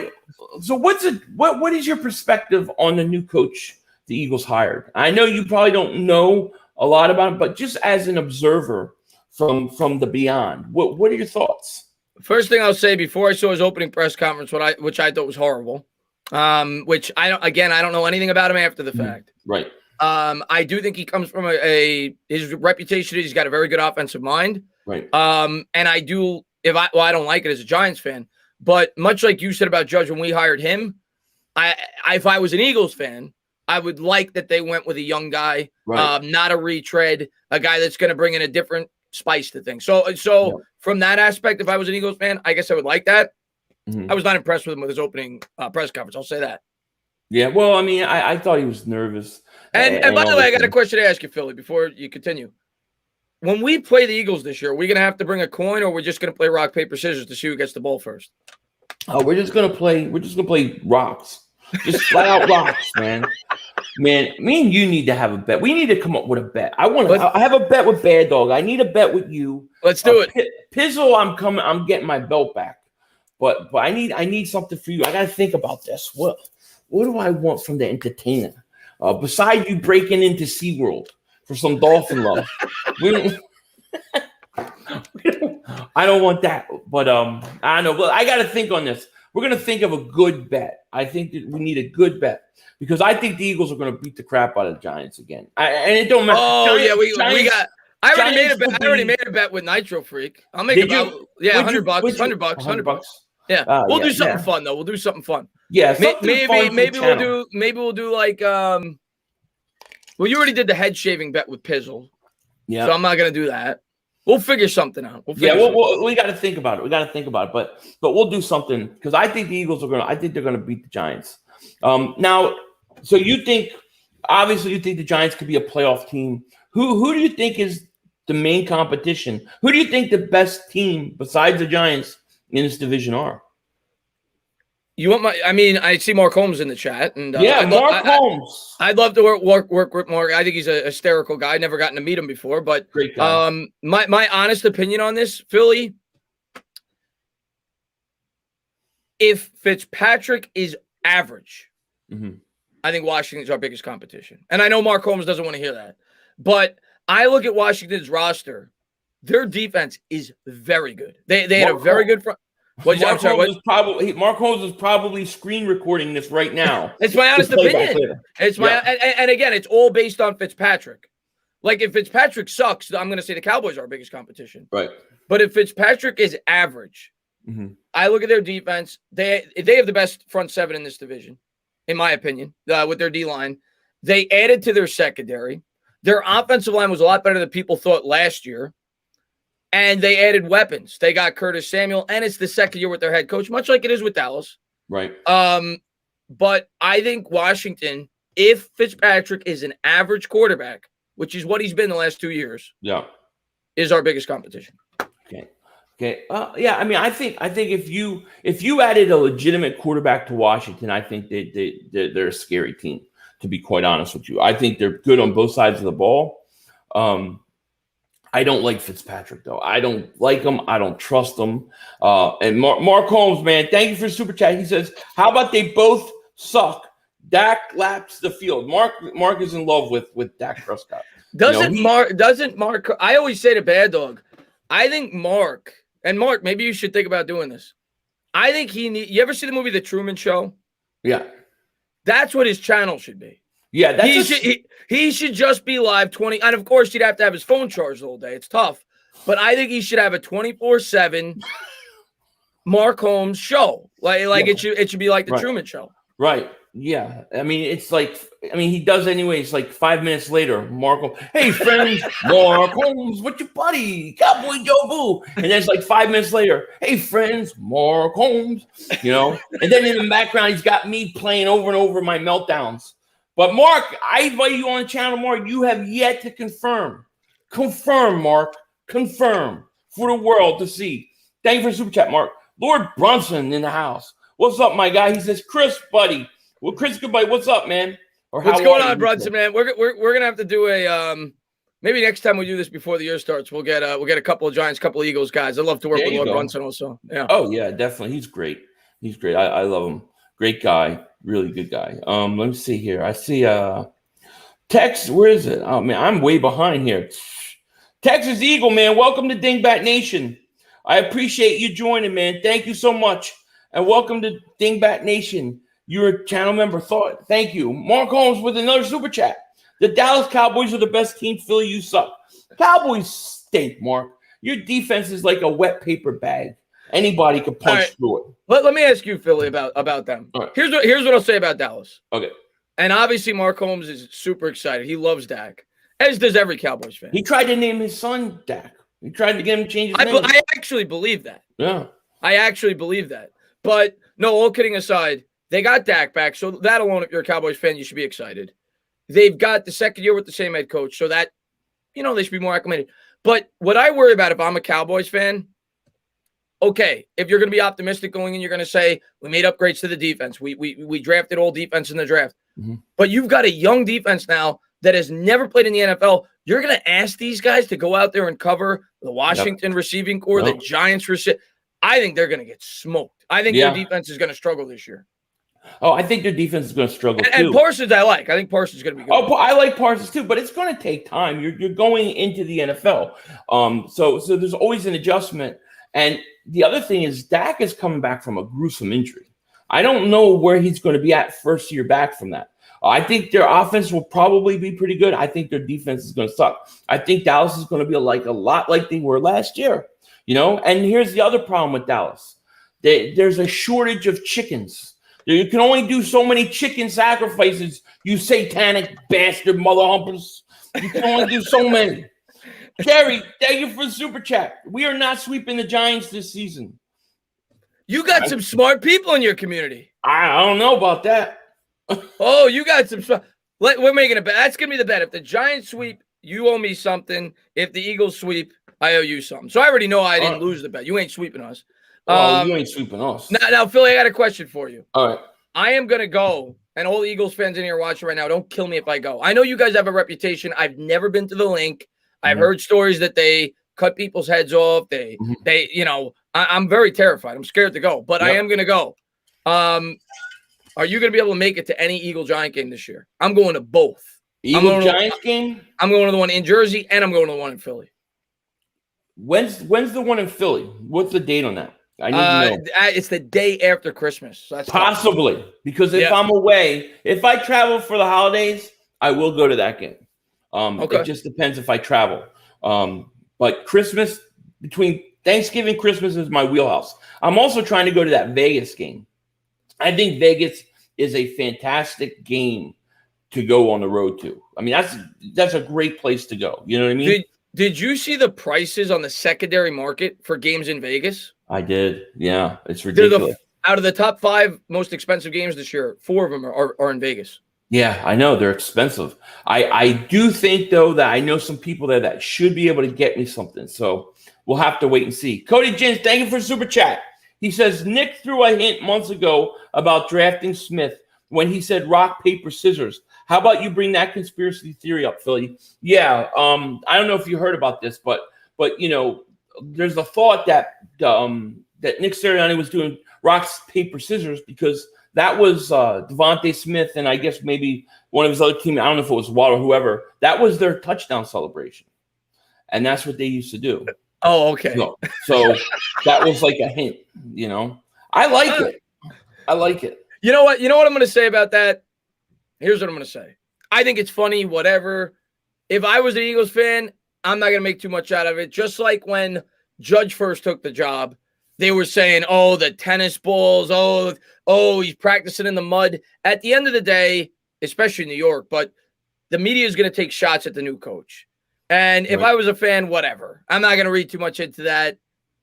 is your perspective on the new coach the Eagles hired? I know you probably don't know a lot about it, but just as an observer from the beyond, what are your thoughts? First thing I'll say, before I saw his opening press conference, which I thought was horrible, which I don't know anything about him after the fact. Right. I do think he comes from his reputation is he's got a very good offensive mind. Right. And I don't like it as a Giants fan, but much like you said about Judge when we hired him, if I was an Eagles fan, I would like that they went with a young guy, not a retread, a guy that's going to bring in a different spice to things. So from that aspect, if I was an Eagles fan, I guess I would like that. Mm-hmm. I was not impressed with him with his opening press conference. I'll say that. Yeah, well, I mean, I thought he was nervous. And by the way, I got a question to ask you, Philly, before you continue. When we play the Eagles this year, are we going to have to bring a coin, or we're just going to play rock, paper, scissors to see who gets the ball first? Oh, we're just gonna play rocks. Just flat out rocks, man. Man, me and you need to have a bet. We need to come up with a bet. I have a bet with Bad Dog. I need a bet with you. Let's do it. Pizzle, I'm getting my belt back. But I need something for you. I gotta think about this. What do I want from the Entertainah? Besides you breaking into SeaWorld for some dolphin love. I don't want that. But I don't know. Well, I gotta think on this. We're gonna think of a good bet. I think that we need a good bet because I think the Eagles are gonna beat the crap out of the Giants again. And it don't matter. Oh Giants, yeah, we got. I already made a bet with Nitro Freak. I'll make about $100. $100. Yeah, we'll do something fun though. We'll do something fun. Yeah, maybe we'll do like well, you already did the head shaving bet with Pizzle. Yeah, so I'm not gonna do that. We'll figure something out. We got to think about it. But we'll do something because I think the Eagles I think they're gonna beat the Giants. Now, so you think the Giants could be a playoff team. Who do you think is the main competition? Who do you think the best team besides the Giants in this division are? You want I see Mark Holmes in the chat. And Mark Holmes. I'd love to work with Mark. I think he's a hysterical guy. Never gotten to meet him before, but great guy. My honest opinion on this, Philly, if Fitzpatrick is average, I think Washington's our biggest competition. And I know Mark Holmes doesn't want to hear that, but I look at Washington's roster. Their defense is very good. They had a very good front. Mark Holmes is probably screen recording this right now. It's my honest opinion. And again, it's all based on Fitzpatrick. Like if Fitzpatrick sucks, I'm going to say the Cowboys are our biggest competition. Right. But if Fitzpatrick is average, I look at their defense. They have the best front seven in this division, in my opinion, with their D-line. They added to their secondary. Their offensive line was a lot better than people thought last year. And they added weapons. They got Curtis Samuel, and it's the second year with their head coach, much like it is with Dallas. Right. But I think Washington, if Fitzpatrick is an average quarterback, which is what he's been the last 2 years, is our biggest competition. Okay. Yeah. I mean, I think if you added a legitimate quarterback to Washington, I think they're a scary team. To be quite honest with you, I think they're good on both sides of the ball. I don't like Fitzpatrick though. I don't like him. I don't trust him. And Mark Holmes, man, thank you for super chat. He says, "How about they both suck? Dak laps the field." Mark is in love with Dak Prescott. Doesn't Mark? I always say to Bad Dog, I think Mark, maybe you should think about doing this. I think you ever see the movie The Truman Show? Yeah. That's what his channel should be. Yeah, he should just be live 20. And of course, he'd have to have his phone charged all day. It's tough. But I think he should have a 24/7 Mark Holmes show. Like it should be like the Truman Show. Right. Yeah. I mean, he does anyways, like 5 minutes later, Mark Holmes, "Hey friends, Mark Holmes, what's your buddy? Cowboy Joe Boo." And then it's like 5 minutes later, "Hey friends, Mark Holmes," And then in the background, he's got me playing over and over my meltdowns. But Mark, I invite you on the channel, Mark. You have yet to confirm. Confirm, Mark. Confirm for the world to see. Thank you for the super chat, Mark. Lord Brunson in the house. What's up, my guy? He says, "Chris, buddy." Well, Chris, goodbye. What's up, man? What's going on, Brunson, man? We're gonna have to do a maybe next time we do this before the year starts. We'll get a couple of Giants, couple of Eagles guys. I'd love to work with Lord Brunson also. Yeah. Oh yeah, definitely. He's great. He's great. I love him. Great guy. Really good guy. Let me see here. I see Tex. Where is it? Oh man, I'm way behind here. Texas Eagle, man. Welcome to Dingbat Nation. I appreciate you joining, man. Thank you so much, and welcome to Dingbat Nation. You're a channel member. Thank you. Mark Holmes with another super chat. "The Dallas Cowboys are the best team. Philly, you suck." Cowboys stink, Mark. Your defense is like a wet paper bag. Anybody could punch through it. Let me ask you, Philly, about them. Right. Here's what I'll say about Dallas. Okay. And obviously, Mark Holmes is super excited. He loves Dak, as does every Cowboys fan. He tried to name his son Dak. He tried to get him to change his name. I actually believe that. Yeah. I actually believe that. But no, all kidding aside, they got Dak back, so that alone, if you're a Cowboys fan, you should be excited. They've got the second year with the same head coach, so that, they should be more acclimated. But what I worry about if I'm a Cowboys fan, okay, if you're going to be optimistic going in, you're going to say, we made upgrades to the defense. We drafted all defense in the draft. Mm-hmm. But you've got a young defense now that has never played in the NFL. You're going to ask these guys to go out there and cover the Washington receiving corps, the Giants I think they're going to get smoked. I think their defense is going to struggle this year. Oh, I think their defense is going to struggle too. And Parsons, I like. I think Parsons is going to be good. Oh, I like Parsons too, but it's going to take time. You're going into the NFL, so there's always an adjustment. And the other thing is, Dak is coming back from a gruesome injury. I don't know where he's going to be at first year back from that. I think their offense will probably be pretty good. I think their defense is going to suck. I think Dallas is going to be a lot like they were last year. And here's the other problem with Dallas: there's a shortage of chickens. You can only do so many chicken sacrifices, you satanic bastard mother humpers. You can only do so many. Jerry, thank you for the super chat. We are not sweeping the Giants this season. You got some smart people in your community. I don't know about that. Oh, you got some smart. We're making a bet. That's going to be the bet. If the Giants sweep, you owe me something. If the Eagles sweep, I owe you something. So I already know I didn't lose the bet. You ain't sweeping us. You ain't sweeping us. Now, Philly, I got a question for you. All right. I am going to go, and all the Eagles fans in here watching right now, don't kill me if I go. I know you guys have a reputation. I've never been to the link. I've heard stories that they cut people's heads off. I'm very terrified. I'm scared to go, but I am going to go. Are you going to be able to make it to any Eagle-Giant game this year? I'm going to both. Eagle-Giants game? I'm going to the one in Jersey, and I'm going to the one in Philly. When's the one in Philly? What's the date on that? I need to know. It's the day after Christmas. So that's possibly possible. Because if I'm away, if I travel for the holidays, I will go to that game. It just depends if I travel. But Christmas, between Thanksgiving, Christmas is my wheelhouse. I'm also trying to go to that Vegas game. I think Vegas is a fantastic game to go on the road to. I mean, that's a great place to go. You know what I mean? Did you see the prices on the secondary market for games in Vegas? I did. Yeah, it's ridiculous. Out of the top 5 most expensive games this year, 4 of them are in Vegas. Yeah, I know. They're expensive. I do think, though, that I know some people there that should be able to get me something. So we'll have to wait and see. Cody Jins, thank you for Super Chat. He says, Nick threw a hint months ago about drafting Smith when he said rock, paper, scissors. How about you bring that conspiracy theory up, Philly? Yeah, I don't know if you heard about this, but you know, there's a thought that that Nick Sirianni was doing rock, paper, scissors because that was Devontae Smith and I guess maybe one of his other team. I don't know if it was Watt or whoever. That was their touchdown celebration, and that's what they used to do. Oh, okay. So that was like a hint. You know, I like it. I like it. You know what? You know what I'm going to say about that? Here's what I'm going to say. I think it's funny, whatever. If I was an Eagles fan, I'm not going to make too much out of it. Just like when Judge first took the job, they were saying, oh, the tennis balls, oh, he's practicing in the mud. At the end of the day, especially in New York, but the media is going to take shots at the new coach. And if I was a fan, whatever. I'm not going to read too much into that.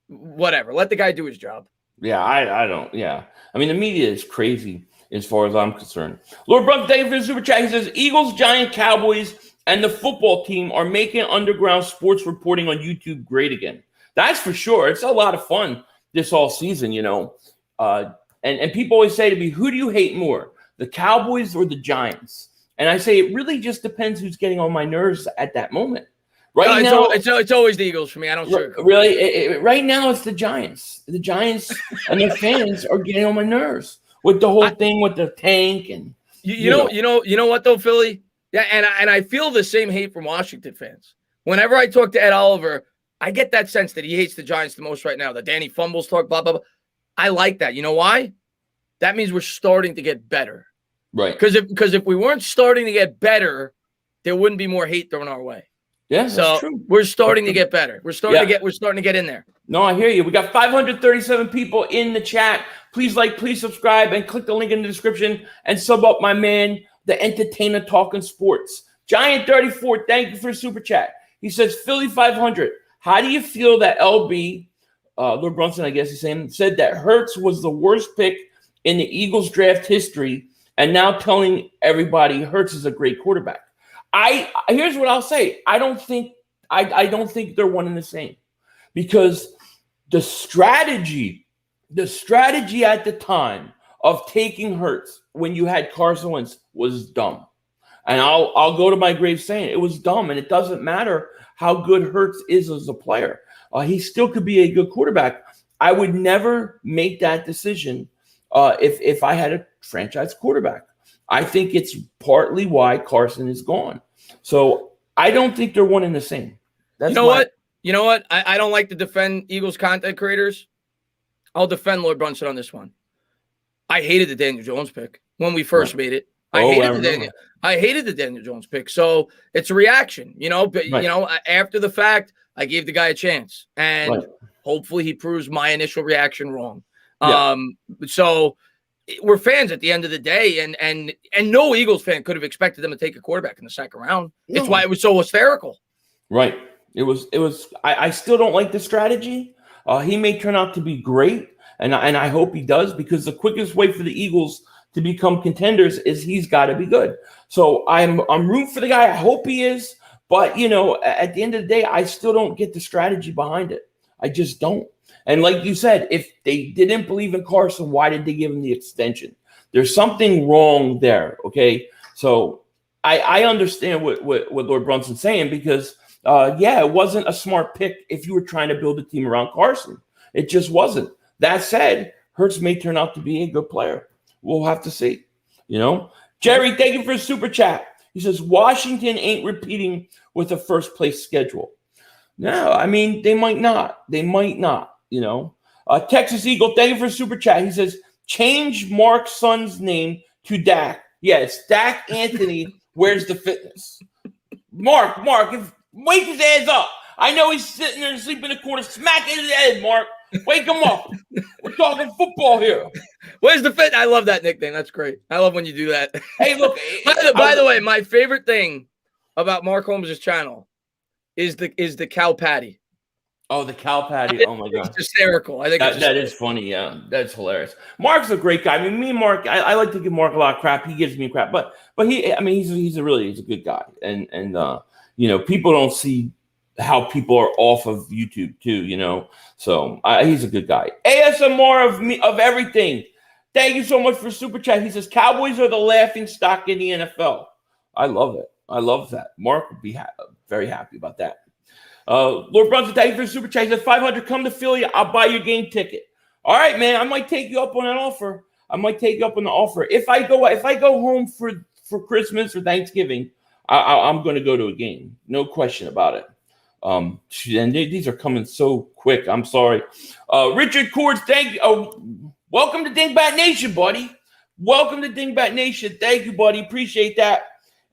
Whatever. Let the guy do his job. Yeah, I don't. Yeah. I mean, the media is crazy as far as I'm concerned. Lord Brunk, thank you for the Super Chat. He says, Eagles, Giants, Cowboys, and the football team are making underground sports reporting on YouTube great again. That's for sure. It's a lot of fun this all season, you know. And people always say to me, who do you hate more, the Cowboys or the Giants? And I say it really just depends who's getting on my nerves at that moment. Right now, it's always the Eagles for me. I don't really. Right now, it's the Giants. The Giants and their fans are getting on my nerves with the whole thing with the tank and you know what though, Philly. Yeah, and I feel the same hate from Washington fans. Whenever I talk to Ed Oliver, I get that sense that he hates the Giants the most right now. The Danny fumbles talk, blah blah blah. I like that. You know why? That means we're starting to get better. Right. Because if we weren't starting to get better, there wouldn't be more hate thrown our way. Yeah, that's true. We're starting to get better. We're starting to get in there. No, I hear you. We got 537 people in the chat. Please like, please subscribe, and click the link in the description and sub up my man, the Entertainah talking sports. Giant 34, thank you for the Super Chat. He says, Philly 500. How do you feel that LB, Lord Brunson, I guess he's saying, said that Hurts was the worst pick in the Eagles draft history, and now telling everybody Hurts is a great quarterback? Here's what I'll say. I don't think they're one and the same, because the strategy at the time of taking Hurts when you had Carson Wentz was dumb. And I'll go to my grave saying it was dumb, and it doesn't matter how good Hurts is as a player. He still could be a good quarterback. I would never make that decision if I had a franchise quarterback. I think it's partly why Carson is gone. So I don't think they're one and the same. You know what? I don't like to defend Eagles content creators. I'll defend Lord Brunson on this one. I hated the Daniel Jones pick when we first made it. I hated the Daniel Jones pick. So it's a reaction, But after the fact, I gave the guy a chance, and hopefully he proves my initial reaction wrong. Yeah. So we're fans at the end of the day, and no Eagles fan could have expected them to take a quarterback in the second round. No. It's why it was so hysterical. Right. It was. I still don't like the strategy. He may turn out to be great, and I hope he does, because the quickest way for the Eagles to become contenders is he's got to be good. So I'm rooting for the guy. I hope he is, but at the end of the day, I still don't get the strategy behind it. I just don't. And like you said, if they didn't believe in Carson, why did they give him the extension? There's something wrong there, okay? So I understand what Lord Brunson's saying, because, it wasn't a smart pick if you were trying to build a team around Carson. It just wasn't. That said, Hurts may turn out to be a good player. We'll have to see, Jerry, thank you for a Super Chat. He says, Washington ain't repeating with a first-place schedule. No, I mean, they might not. Texas Eagle, thank you for a Super Chat. He says, change Mark's son's name to Dak. Yeah, it's Dak Anthony. Where's the fitness? Mark, wake his ass up. I know he's sitting there asleep in the corner, smacking his head, Mark. Wake him up. We're talking football here. Where's the fit? I love that nickname. That's great. I love when you do that. Hey, look. By the way, my favorite thing about Mark Holmes' channel is the cow patty. Oh, the cow patty. Oh, my God. It's hysterical. I think that is funny. Yeah, that's hilarious. Mark's a great guy. I mean, me and Mark, I like to give Mark a lot of crap. He gives me crap. But he's a good guy. And people don't see how people are off of YouTube too, So he's a good guy. ASMR of everything. Thank you so much for Super Chat. He says, Cowboys are the laughing stock in the NFL. I love it. I love that. Mark would be very happy about that. Lord Brunson, thank you for Super Chat. He says, 500, come to Philly. I'll buy your game ticket. All right, man. I might take you up on an offer. If I go home for Christmas or Thanksgiving, I'm going to go to a game. No question about it. And these are coming so quick. I'm sorry. Richard Cords, thank you. Welcome to Dingbat Nation, buddy. Welcome to Dingbat Nation. Thank you, buddy. Appreciate that.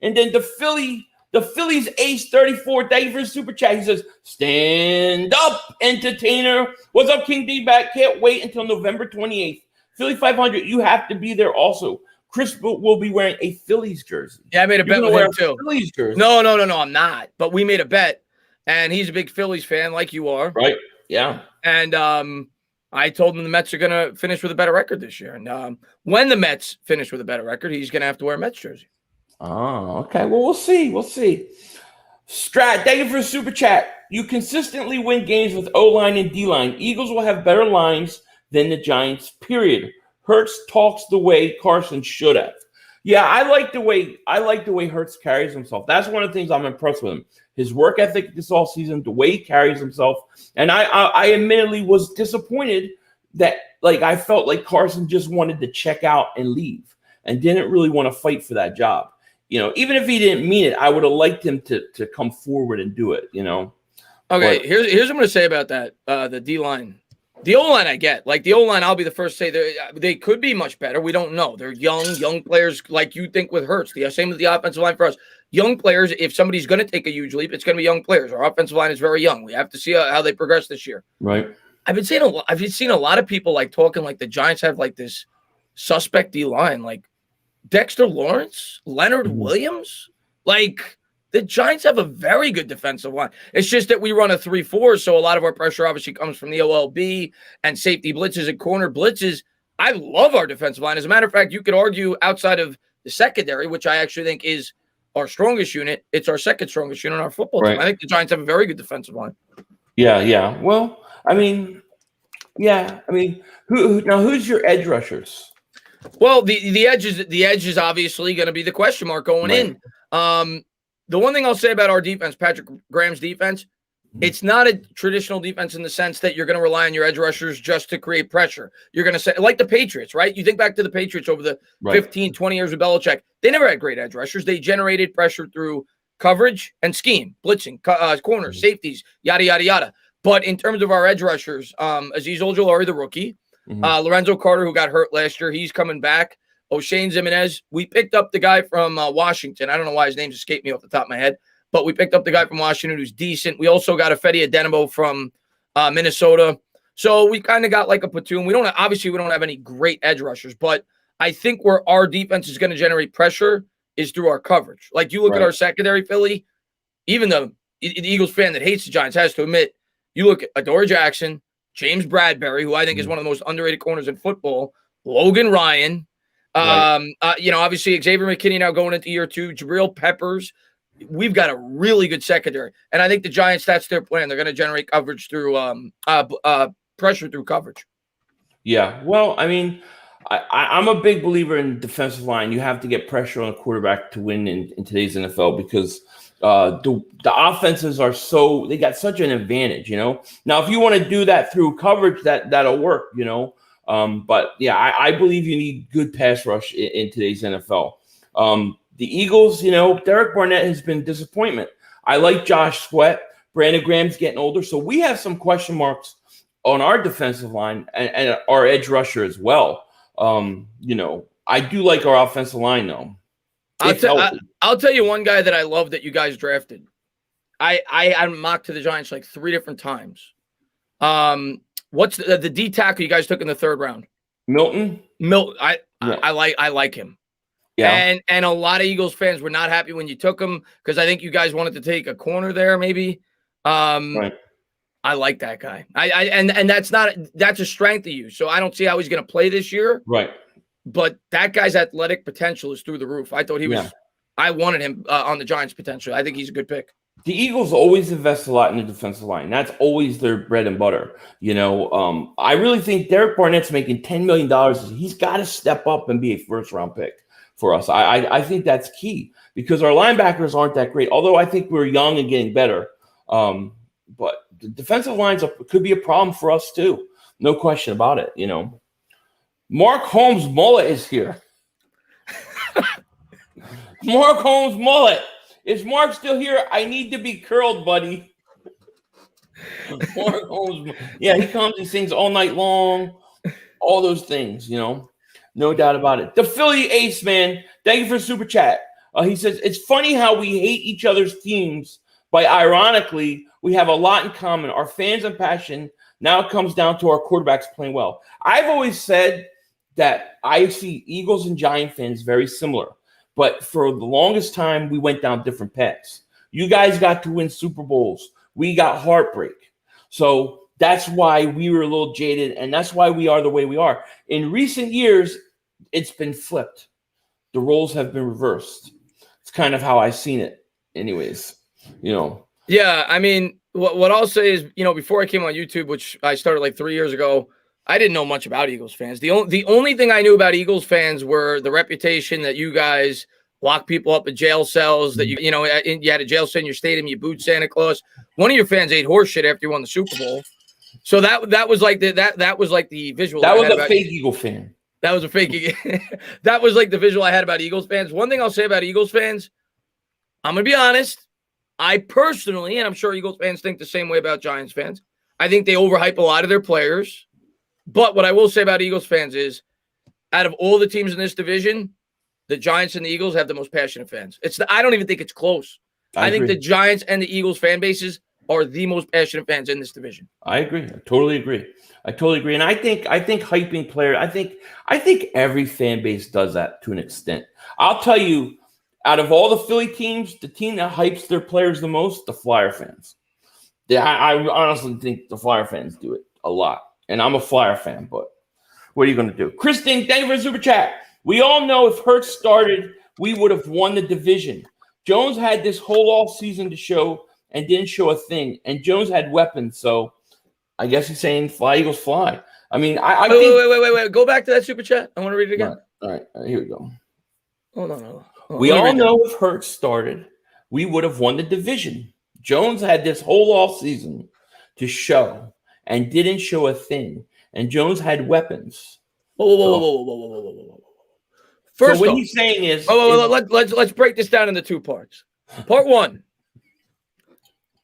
And then the Phillies Ace 34. Thank you for the Super Chat. He says, stand up, Entertainah. What's up, King Dingbat? Can't wait until November 28th. Philly 500. You have to be there also. Chris will be wearing a Phillies jersey. Yeah, I made a bet with him too. Phillies jersey. No, I'm not. But we made a bet. And he's a big Phillies fan like you are. Right. Yeah. And I told him the Mets are going to finish with a better record this year. And when the Mets finish with a better record, he's going to have to wear a Mets jersey. Oh, okay. Well, we'll see. Strat, thank you for the Super Chat. You consistently win games with O-line and D-line. Eagles will have better lines than the Giants, period. Hurts talks the way Carson should have. Yeah, I like the way Hurts carries himself. That's one of the things I'm impressed with him. His work ethic this offseason, the way he carries himself. And I admittedly was disappointed that I felt like Carson just wanted to check out and leave and didn't really want to fight for that job. Even if he didn't mean it, I would have liked him to come forward and do it, Okay, here's what I'm going to say about that, the D-line. The O-line I get. The O-line, I'll be the first to say they could be much better. We don't know. They're young players like you think with Hurts. The same with the offensive line for us. Young players, if somebody's going to take a huge leap, it's going to be young players. Our offensive line is very young. We have to see how they progress this year. Right. I've seen a lot of people talking the Giants have this suspect D-line, Dexter Lawrence, Leonard Williams. The Giants have a very good defensive line. It's just that we run a 3-4, so a lot of our pressure obviously comes from the OLB and safety blitzes and corner blitzes. I love our defensive line. As a matter of fact, you could argue outside of the secondary, which I actually think is our strongest unit, it's our second strongest unit on our football team. I think the Giants have a very good defensive line. Yeah. Well, who's your edge rushers? Well, the edge is obviously going to be the question mark going in. The one thing I'll say about our defense, Patrick Graham's defense, it's not a traditional defense in the sense that you're going to rely on your edge rushers just to create pressure. You're going to say, like the Patriots, right? You think back to the Patriots over the 15, 20 years of Belichick. They never had great edge rushers. They generated pressure through coverage and scheme, blitzing, corners, safeties, yada, yada, yada. But in terms of our edge rushers, Azeez Ojulari, the rookie, Lorenzo Carter, who got hurt last year, he's coming back. O'Shane Zimenez, we picked up the guy from Washington. I don't know why his name's escaped me off the top of my head, but we picked up the guy from Washington who's decent. We also got a Fedi Adenabo from Minnesota. So we kind of got a platoon. We don't have any great edge rushers, but I think where our defense is going to generate pressure is through our coverage. You look at our secondary, Philly, even the Eagles fan that hates the Giants has to admit, you look at Adoree Jackson, James Bradbury, who I think is one of the most underrated corners in football, Logan Ryan, obviously Xavier McKinney now going into year 2, Jabril Peppers. We've got a really good secondary. And I think the Giants, that's their plan. They're going to generate coverage through pressure through coverage. Yeah. Well, I'm a big believer in defensive line. You have to get pressure on a quarterback to win in today's NFL because the offenses are they got such an advantage, Now, if you want to do that through coverage, that'll work, But yeah, I believe you need good pass rush in today's NFL. The Eagles, Derek Barnett has been disappointment. I like Josh Sweat. Brandon Graham's getting older. So we have some question marks on our defensive line and our edge rusher as well. I do like our offensive line, though. I'll tell you one guy that I love that you guys drafted. I mocked to the Giants like 3 different times. What's the D tackle you guys took in the 3rd round? Milton. I like him. Yeah. And a lot of Eagles fans were not happy when you took him because I think you guys wanted to take a corner there, maybe. Right. I like that guy. And that's a strength of you. So I don't see how he's going to play this year. Right. But that guy's athletic potential is through the roof. I thought he was. I wanted him on the Giants potential. I think he's a good pick. The Eagles always invest a lot in the defensive line. That's always their bread and butter. I really think Derek Barnett's making $10 million. He's got to step up and be a first-round pick for us. I think that's key because our linebackers aren't that great, although I think we're young and getting better. But the defensive lines could be a problem for us too. No question about it, Mark Holmes' mullet is here. Mark Holmes' mullet. Is Mark still here? I need to be curled, buddy. Mark Holmes. Yeah, he comes and sings all night long. All those things, no doubt about it. The Philly Ace, man. Thank you for the super chat. He says, it's funny how we hate each other's teams, but ironically, we have a lot in common. Our fans and passion. Now it comes down to our quarterbacks playing well. I've always said that I see Eagles and Giant fans very similar. But for the longest time, we went down different paths. You guys got to win Super Bowls. We got heartbreak. So that's why we were a little jaded, and that's why we are the way we are. In recent years, it's been flipped. The roles have been reversed. It's kind of how I've seen it anyways, Yeah, I mean, what I'll say is, before I came on YouTube, which I started like 3 years ago, I didn't know much about Eagles fans. The only thing I knew about Eagles fans were the reputation that you guys lock people up in jail cells, that you had a jail cell in your stadium, you booed Santa Claus. One of your fans ate horse shit after you won the Super Bowl. So that was like the visual. That was a fake Eagle fan. That was a fake. That was like the visual I had about Eagles fans. One thing I'll say about Eagles fans, I'm going to be honest. I personally, and I'm sure Eagles fans think the same way about Giants fans, I think they overhype a lot of their players. But what I will say about Eagles fans is, out of all the teams in this division, the Giants and the Eagles have the most passionate fans. I don't even think it's close. I think the Giants and the Eagles fan bases are the most passionate fans in this division. I agree. I totally agree. And I think hyping players, I think every fan base does that to an extent. I'll tell you, out of all the Philly teams, the team that hypes their players the most, the Flyer fans. Yeah, I honestly think the Flyer fans do it a lot. And I'm a Flyer fan, but what are you going to do? Christine, thank you for the super chat. We all know if Hurts started, we would have won the division. Jones had this whole off season to show and didn't show a thing. And Jones had weapons, so I guess he's saying fly, Eagles, fly. I mean, I think... Wait. Go back to that super chat. I want to read it again. All right. Here we go. Hold on. We all know if Hurts started, we would have won the division. Jones had this whole off season to show and didn't show a thing. And Jones had weapons. Whoa. First, so what he's saying is, let's break this down into 2 parts. Part 1,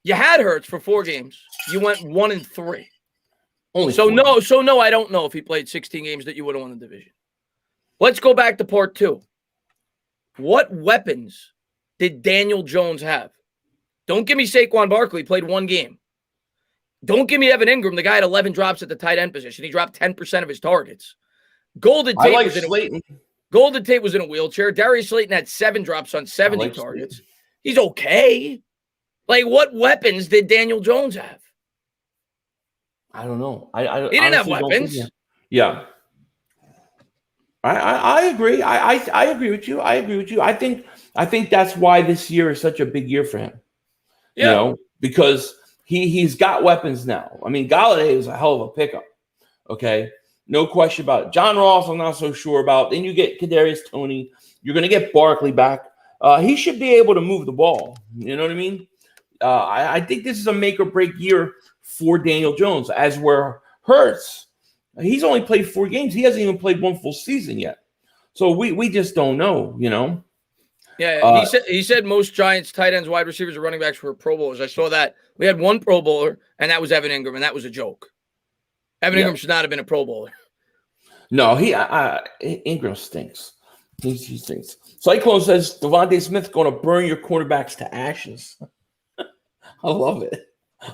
you had Hurts for 4 games. You went 1-3. So no, I don't know if he played 16 games that you would have won the division. Let's go back to part 2. What weapons did Daniel Jones have? Don't give me Saquon Barkley, played 1 game. Don't give me Evan Ingram. The guy had 11 drops at the tight end position. He dropped 10% of his targets. Golden Tate was in a wheelchair. Darius Slayton had 7 drops on 70 targets. Slayton. He's okay. Like, what weapons did Daniel Jones have? I don't know. He didn't have weapons. Yeah. I agree. I agree with you. I think that's why this year is such a big year for him. Yeah. Because he's got weapons now. I mean, Galladay is a hell of a pickup. Okay. No question about it. John Ross, I'm not so sure about. Then you get Kadarius Toney. You're going to get Barkley back. He should be able to move the ball. You know what I mean? I think this is a make or break year for Daniel Jones, as where Hurts, he's only played 4 games. He hasn't even played 1 full season yet. So we just don't know, Yeah, he said most Giants tight ends, wide receivers, and running backs were Pro Bowlers. I saw that. We had 1 Pro Bowler, and that was Evan Ingram, and that was a joke. Evan Ingram should not have been a Pro Bowler. No, Ingram stinks. He stinks. Cyclone says Devontae Smith's going to burn your quarterbacks to ashes. I love it.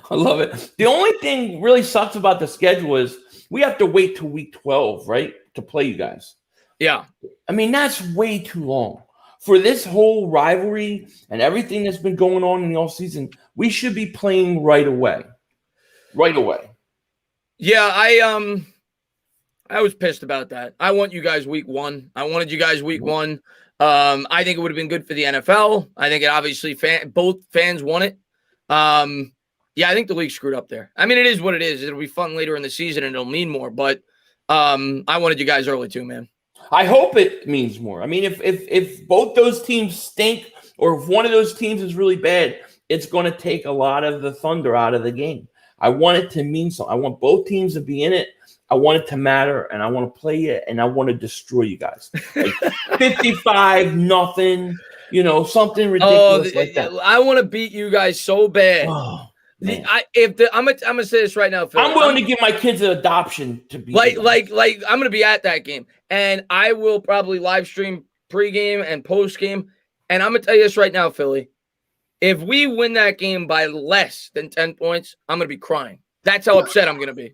I love it. The only thing really sucks about the schedule is we have to wait till week 12, right, to play you guys. Yeah. I mean, that's way too long. For this whole rivalry and everything that's been going on in the offseason, we should be playing right away. Right away. Yeah, I was pissed about that. I want you guys week 1. I wanted you guys week 1. I think it would have been good for the NFL. I think it obviously both fans want it. Yeah, I think the league screwed up there. I mean, it is what it is. It'll be fun later in the season and it'll mean more, but I wanted you guys early too, man. I hope it means more. I mean, if both those teams stink or if one of those teams is really bad, it's going to take a lot of the thunder out of the game. I want it to mean something. I want both teams to be in it. I want it to matter, and I want to play it, and I want to destroy you guys. Like 55-0, something ridiculous like that. I want to beat you guys so bad. Oh, I'm gonna say this right now, Phil. I'm willing to give my kids an adoption to be like I'm gonna be at that game, and I will probably live stream pregame and postgame. And I'm gonna tell you this right now, Philly. If we win that game by less than 10 points, I'm gonna be crying. That's how upset I'm gonna be.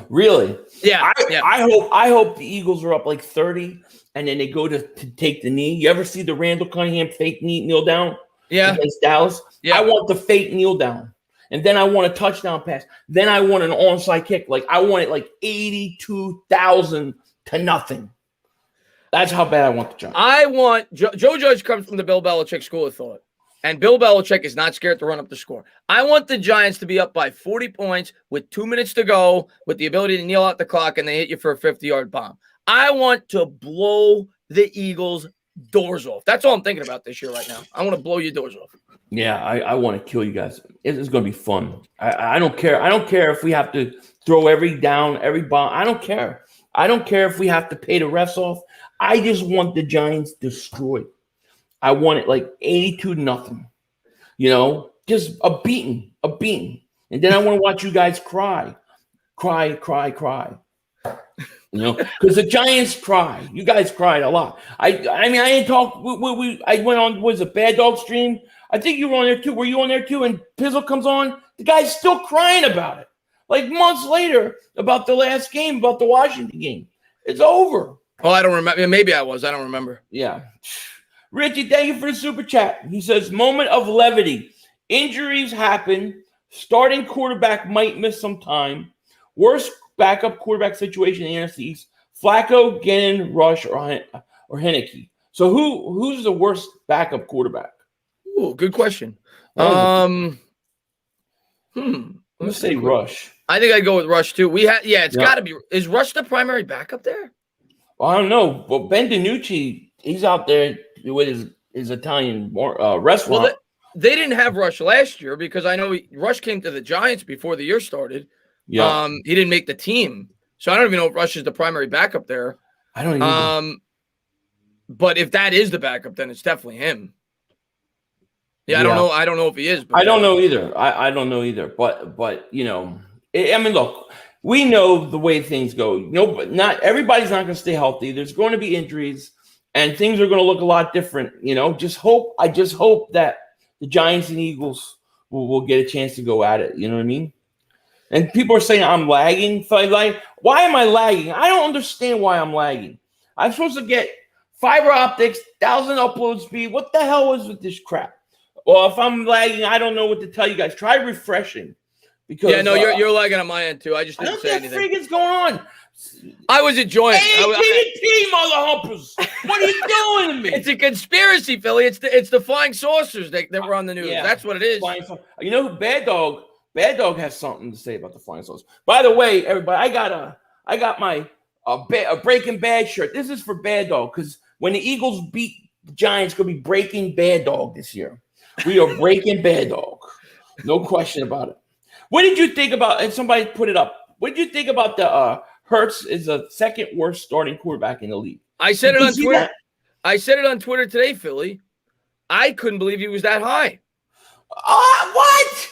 Really? Yeah. I hope the Eagles are up like 30, and then they go to take the knee. You ever see the Randall Cunningham fake kneel down? Yeah. Against Dallas? Yeah. I want the fake kneel down. And then I want a touchdown pass. Then I want an onside kick. Like I want it like 82,000 to nothing. That's how bad I want the Giants. I want Joe Judge comes from the Bill Belichick school of thought. And Bill Belichick is not scared to run up the score. I want the Giants to be up by 40 points with 2 minutes to go, with the ability to kneel out the clock, and they hit you for a 50-yard bomb. I want to blow the Eagles' doors off. That's all I'm thinking about this year right now. I want to blow your doors off. Yeah, I want to kill you guys. It's going to be fun. I don't care. I don't care if we have to throw every down, every bomb. I don't care. I don't care if we have to pay the refs off. I just want the Giants destroyed. I want it like 82-0. Just a beating. And then I want to watch you guys cry. Because the Giants cry. You guys cried a lot. I mean, I didn't talk. I went on, was a Bad Dog stream? I think you were on there too. Were you on there too? And Pizzle comes on. The guy's still crying about it. Like months later about the last game, about the Washington game. It's over. Oh, I don't remember. Maybe I was. I don't remember. Yeah. Richie, thank you for the super chat. He says, moment of levity. Injuries happen. Starting quarterback might miss some time. Worst backup quarterback situation in the NFC East. Flacco, Gannon, Rush, or Heineke. So who's the worst backup quarterback? Ooh, good question. Let's say Rush. I think I'd go with Rush too. It's got to be. Is Rush the primary backup there? Well, I don't know. But Ben DiNucci, he's out there with his Italian restaurant. Well, they didn't have Rush last year because I know Rush came to the Giants before the year started. Yeah. He didn't make the team. So I don't even know if Rush is the primary backup there. I don't even but if that is the backup, then it's definitely him. Yeah, I don't know. I don't know if he is. But I don't know either. I don't know either. But I mean, look, we know the way things go. But not everybody's not going to stay healthy. There's going to be injuries, and things are going to look a lot different. I just hope that the Giants and Eagles will get a chance to go at it. You know what I mean? And people are saying I'm lagging. Like, why am I lagging? I don't understand why I'm lagging. I'm supposed to get fiber optics, 1,000 upload speed. What the hell is with this crap? Well, if I'm lagging, I don't know what to tell you guys. Try refreshing. Because you're lagging on my end too. I just didn't say anything. What the frig is going on? I was enjoying APT, mother humpers. What are you doing to me? It's a conspiracy, Philly. It's the flying saucers that were on the news. Yeah, that's what it is. Bad Dog has something to say about the flying saucers. By the way, everybody, I got my Breaking Bad shirt. This is for Bad Dog because when the Eagles beat the Giants, it's gonna be Breaking Bad Dog this year. We are Breaking Bad Dog. No question about it. What did you think about, and somebody put it up, what did you think about the Hurts is the second worst starting quarterback in the league? I said it on Twitter. I said it on Twitter today, Philly. I couldn't believe he was that high. What?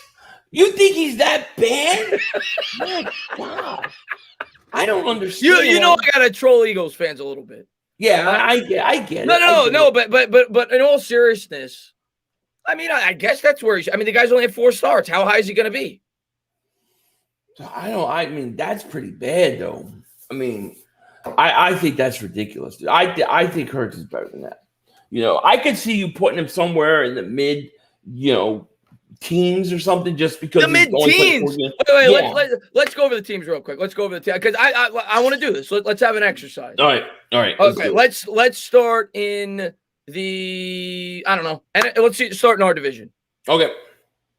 You think he's that bad? My God. I don't understand. You know I got to troll Eagles fans a little bit. Yeah, I get it. No, but in all seriousness, I mean, I guess that's where he's. I mean, the guy's only had 4 starts. How high is he going to be? I mean, that's pretty bad, though. I mean, I think that's ridiculous. I think Hurts is better than that. I could see you putting him somewhere in the mid, teams or something, just because the mid teens. Wait, yeah. let's go over the teams real quick. Let's go over the team because I want to do this. Let's have an exercise. All right. Okay, let's start in the I don't know, and let's start in our division. Okay.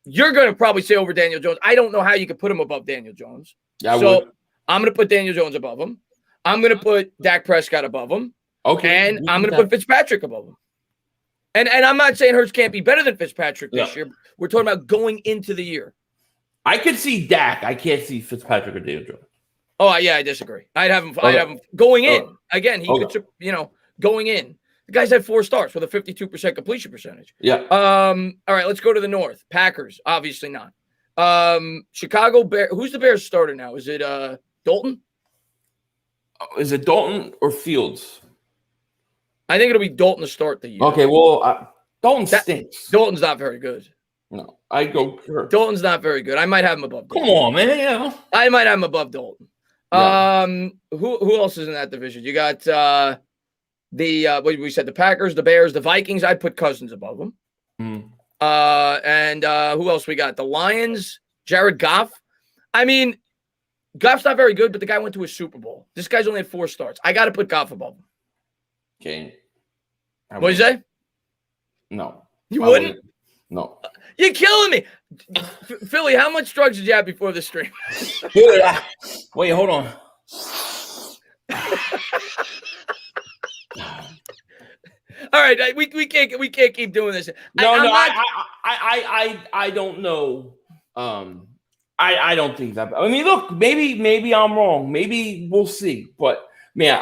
You're going to probably say over Daniel Jones. I don't know how you could put him above Daniel Jones. Yeah, so I'm going to put Daniel Jones above him. I'm going to put Dak Prescott above him. Okay. And I'm going to put Fitzpatrick above him. And I'm not saying Hurts can't be better than Fitzpatrick this year. We're talking about going into the year. I could see Dak. I can't see Fitzpatrick or Daniel Jones. Oh, yeah, I disagree. I'd have him going in. Again, he could, going in. The guy's had 4 starts with a 52% completion percentage. Yeah. All right, let's go to the North. Packers, obviously not. Chicago Bears. Who's the Bears starter now? Is it Dalton? Is it Dalton or Fields? I think it'll be Dalton to start the year. Okay, well, Dalton stinks. Dalton's not very good. No, I go Hurts. Dalton's not very good. I might have him above Dalton. Come on, man. I might have him above Dalton. Yeah. Who else is in that division? You got what we said, the Packers, the Bears, the Vikings. I'd put Cousins above them. And who else we got? The Lions, Jared Goff. I mean, Goff's not very good, but the guy went to a Super Bowl. This guy's only had 4 starts. I got to put Goff above him. Okay. What'd you say? No. You wouldn't? No. You're killing me. Philly, how much drugs did you have before the stream? Wait, hold on. All right, we can't keep doing this. I don't know. I don't think that. I mean, look, maybe I'm wrong. Maybe we'll see. But man,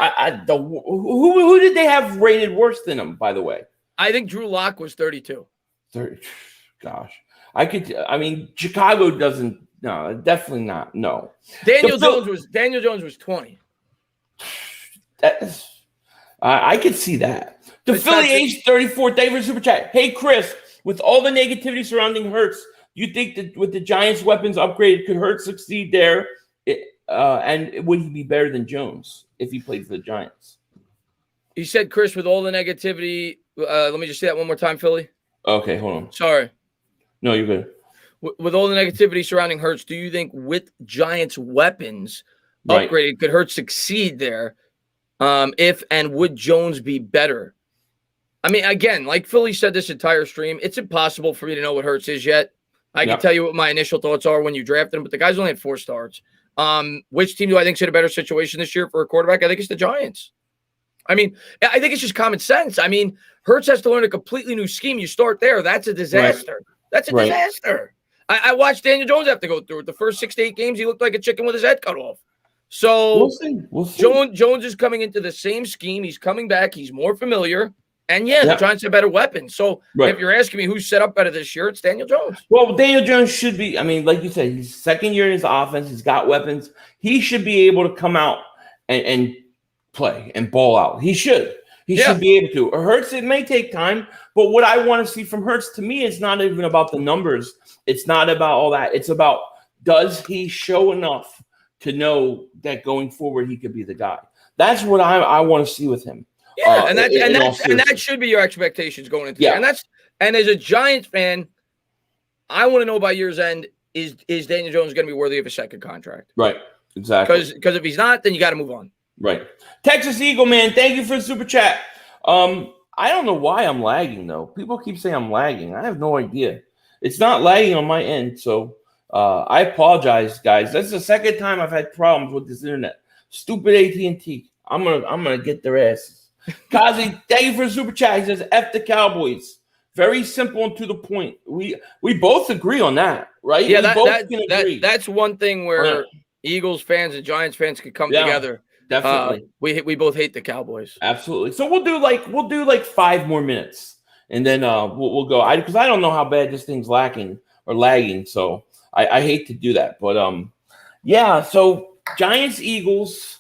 who did they have rated worse than him? By the way, I think Drew Lock was 32. 30. Gosh, I mean, Chicago doesn't. No, definitely not. No. Daniel Jones was 20. I could see that. The Philly age 34, David Super Chat. Hey, Chris, with all the negativity surrounding Hurts, do you think that with the Giants' weapons upgraded, could Hurts succeed there? And would he be better than Jones if he played for the Giants? He said, Chris, with all the negativity, let me just say that one more time, Philly. Okay, hold on. Sorry. No, you're good. With all the negativity surrounding Hurts, do you think with Giants' weapons upgraded, could Hurts succeed there? If and would Jones be better? I mean, again, like Philly said this entire stream, it's impossible for me to know what Hurts is yet. I can tell you what my initial thoughts are when you drafted him, but the guy's only had 4 starts. Which team do I think is in a better situation this year for a quarterback? I think it's the Giants. I mean, I think it's just common sense. I mean, Hurts has to learn a completely new scheme. You start there. That's a disaster. Right. That's a disaster. I watched Daniel Jones have to go through it. The first 6 to 8 games, he looked like a chicken with his head cut off. So we'll see. Jones is coming into the same scheme. He's coming back. He's more familiar. And the Giants have better weapons. So if you're asking me who's set up better this year, it's Daniel Jones. Well, Daniel Jones should be. I mean, like you said, he's second year in his offense. He's got weapons. He should be able to come out and play and ball out. He should. He should be able to. Hurts, it may take time, but what I want to see from Hurts, to me, is not even about the numbers. It's not about all that. It's about, does he show enough to know that going forward he could be the guy? That's what I want to see with him. Yeah, and that should be your expectations going into the year. And as a Giants fan, I want to know by year's end, is Daniel Jones going to be worthy of a second contract? Right, exactly. Because if he's not, then you got to move on. Right. Texas Eagle, man, thank you for the super chat. I don't know why I'm lagging, though. People keep saying I'm lagging. I have no idea. It's not lagging on my end, so I apologize, guys. That's the second time I've had problems with this internet. Stupid AT&T. I'm gonna get their asses. Kazi, thank you for the super chat. He says, F the Cowboys. Very simple and to the point. We both agree on that, right? Yeah, that's one thing where Eagles fans and Giants fans could come together. Definitely. We both hate the Cowboys. Absolutely. So we'll do like 5 more minutes, and then we'll go. Because I don't know how bad this thing's lagging. So I hate to do that, but So Giants Eagles.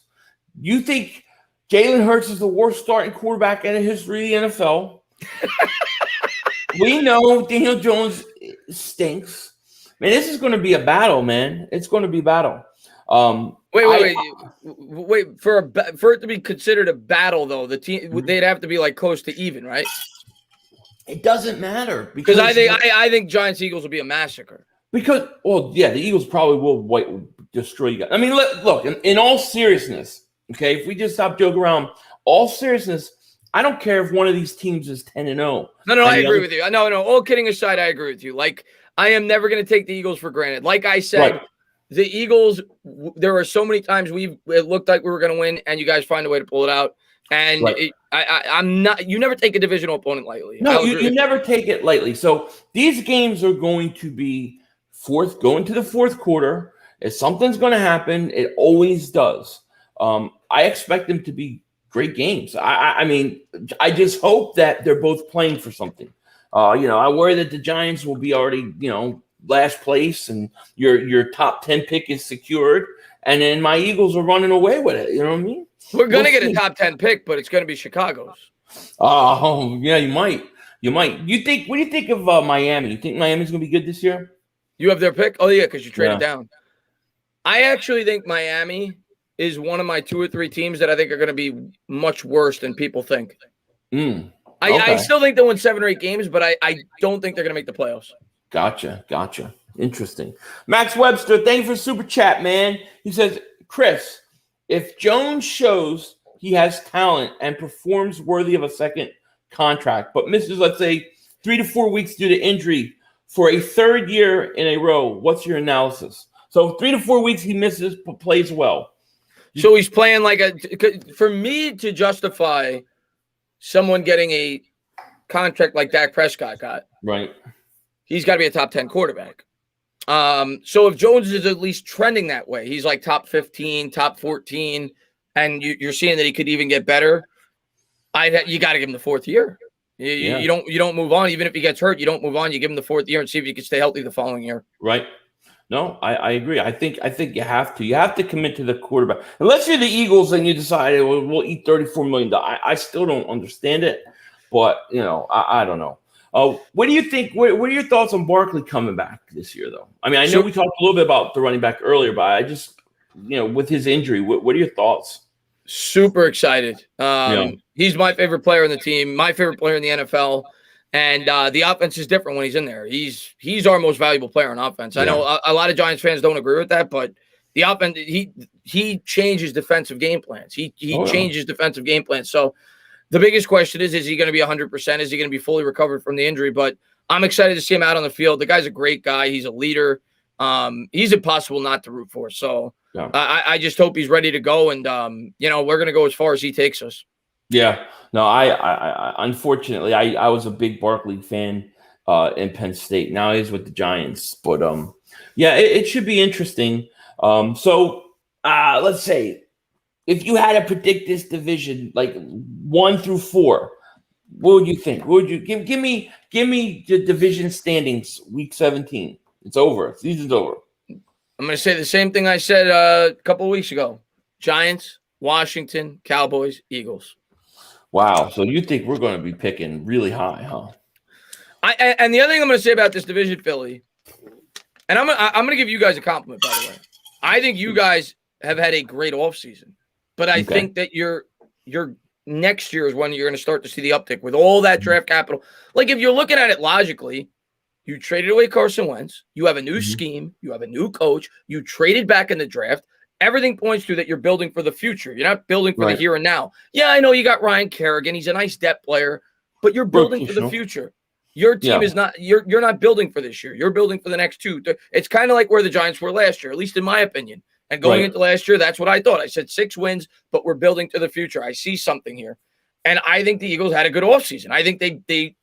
You think Jalen Hurts is the worst starting quarterback in the history of the NFL? we know Daniel Jones stinks. Man, this is going to be a battle, man. It's going to be a battle. Wait. For it to be considered a battle, though, the team they'd have to be like close to even, right? It doesn't matter because I think Giants Eagles will be a massacre. Because the Eagles probably will destroy you guys. I mean, look. In all seriousness, okay, if we just stop joking around, all seriousness, I don't care if one of these teams is 10-0. No, I agree with you. No. All kidding aside, I agree with you. Like, I am never going to take the Eagles for granted. Like I said, the Eagles. There are so many times it looked like we were going to win, and you guys find a way to pull it out. And I'm not. You never take a divisional opponent lightly. No, you never take it lightly. So these games are going to be going to the fourth quarter. If something's going to happen, it always does. I expect them to be great games. I mean, I just hope that they're both playing for something. I worry that the Giants will be already, last place, and your top 10 pick is secured, and then my Eagles are running away with it. You know what I mean? We're gonna get a top 10 pick, but it's gonna be Chicago's. Oh, yeah, you might. What do you think of Miami? You think Miami's gonna be good this year? You have their pick? Oh yeah, because you traded down. I actually think Miami is one of my 2 or 3 teams that I think are going to be much worse than people think. I still think they'll win 7 or 8 games, but I don't think they're going to make the playoffs. Gotcha. Interesting. Max Webster, thank you for super chat, man. He says, Chris, if Jones shows he has talent and performs worthy of a second contract, but misses, let's say, 3 to 4 weeks due to injury for a third year in a row, what's your analysis? So 3 to 4 weeks he misses, but plays well. So he's playing for me to justify someone getting a contract like Dak Prescott got. Right. He's got to be a top 10 quarterback. So if Jones is at least trending that way, he's like top 15, top 14, and you're seeing that he could even get better. You got to give him the 4th year. You don't move on. Even if he gets hurt, you don't move on. You give him the 4th year and see if you can stay healthy the following year. Right. No, I agree. I think you have to. You have to commit to the quarterback. Unless you're the Eagles and you decide we'll eat $34 million. I still don't understand it, but I don't know. What do you think? What are your thoughts on Barkley coming back this year, though? I mean, I know we talked a little bit about the running back earlier, but I just with his injury, what are your thoughts? Super excited. He's my favorite player on the team, my favorite player in the NFL. And the offense is different when he's in there. He's our most valuable player on offense. I know a lot of Giants fans don't agree with that, but the offense he changes defensive game plans. He changes defensive game plans. So the biggest question is he going to be 100%? Is he going to be fully recovered from the injury? But I'm excited to see him out on the field. The guy's a great guy. He's a leader. He's impossible not to root for. So I just hope he's ready to go. And we're going to go as far as he takes us. Yeah, no, I unfortunately I was a big Barkley fan in Penn State. Now he's with the Giants, but it should be interesting. So let's say if you had to predict this division like 1 through 4, what would you think? What would you give me the division standings week 17? It's over. Season's over. I'm going to say the same thing I said a couple of weeks ago. Giants, Washington, Cowboys, Eagles. Wow. So you think we're going to be picking really high, huh? And the other thing I'm going to say about this division, Philly, and I'm going to give you guys a compliment, by the way. I think you guys have had a great offseason, but I think that your next year is when you're going to start to see the uptick with all that draft capital. Like if you're looking at it logically, you traded away Carson Wentz, you have a new scheme, you have a new coach, you traded back in the draft. Everything points to that you're building for the future. You're not building for the here and now. Yeah, I know you got Ryan Kerrigan. He's a nice depth player, but you're building for the future. Your team is not – you're not building for this year. You're building for the next 2. It's kind of like where the Giants were last year, at least in my opinion. And going into last year, that's what I thought. I said 6 wins, but we're building to the future. I see something here. And I think the Eagles had a good offseason. I think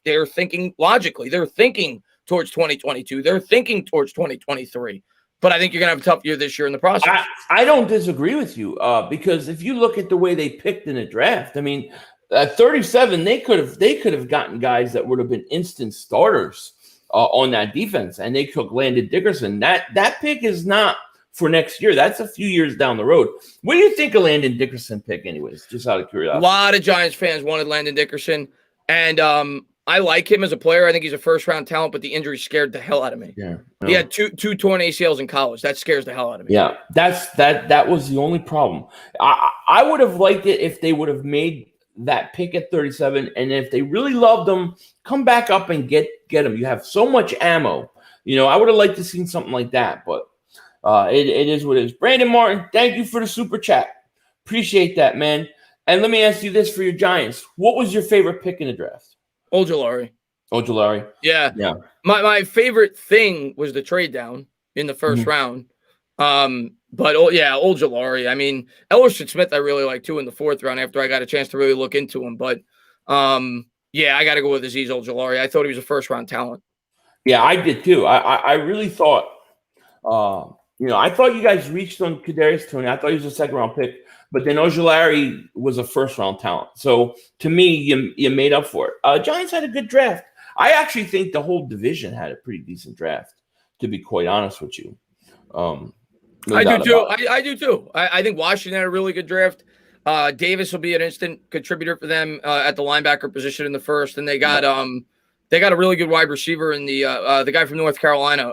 they're thinking logically. They're thinking towards 2022. They're thinking towards 2023. But I think you're going to have a tough year this year in the process. I don't disagree with you because if you look at the way they picked in the draft, I mean, at 37, they could have gotten guys that would have been instant starters on that defense, and they took Landon Dickerson. That pick is not for next year. That's a few years down the road. What do you think of Landon Dickerson pick, anyways? Just out of curiosity. A lot of Giants fans wanted Landon Dickerson, and I like him as a player. I think he's a first-round talent, but the injury scared the hell out of me. Yeah, He had two torn ACLs in college. That scares the hell out of me. Yeah, that was the only problem. I would have liked it if they would have made that pick at 37, and if they really loved him, come back up and get him. You have so much ammo. I would have liked to seen something like that, but it is what it is. Brandon Martin, thank you for the super chat. Appreciate that, man. And let me ask you this for your Giants. What was your favorite pick in the draft? Ojulari. Yeah. My favorite thing was the trade down in the first round. But Ojulari. I mean, Ellerson Smith I really like too in the fourth round after I got a chance to really look into him. But I got to go with Azeez Ojulari. I thought he was a first round talent. Yeah, I did too. I really thought I thought you guys reached on Kadarius Toney. I thought he was a second round pick. But then Ojulari was a first-round talent. So, to me, you made up for it. Giants had a good draft. I actually think the whole division had a pretty decent draft, to be quite honest with you. I do, too. I think Washington had a really good draft. Davis will be an instant contributor for them at the linebacker position in the first. And they got a really good wide receiver in the guy from North Carolina.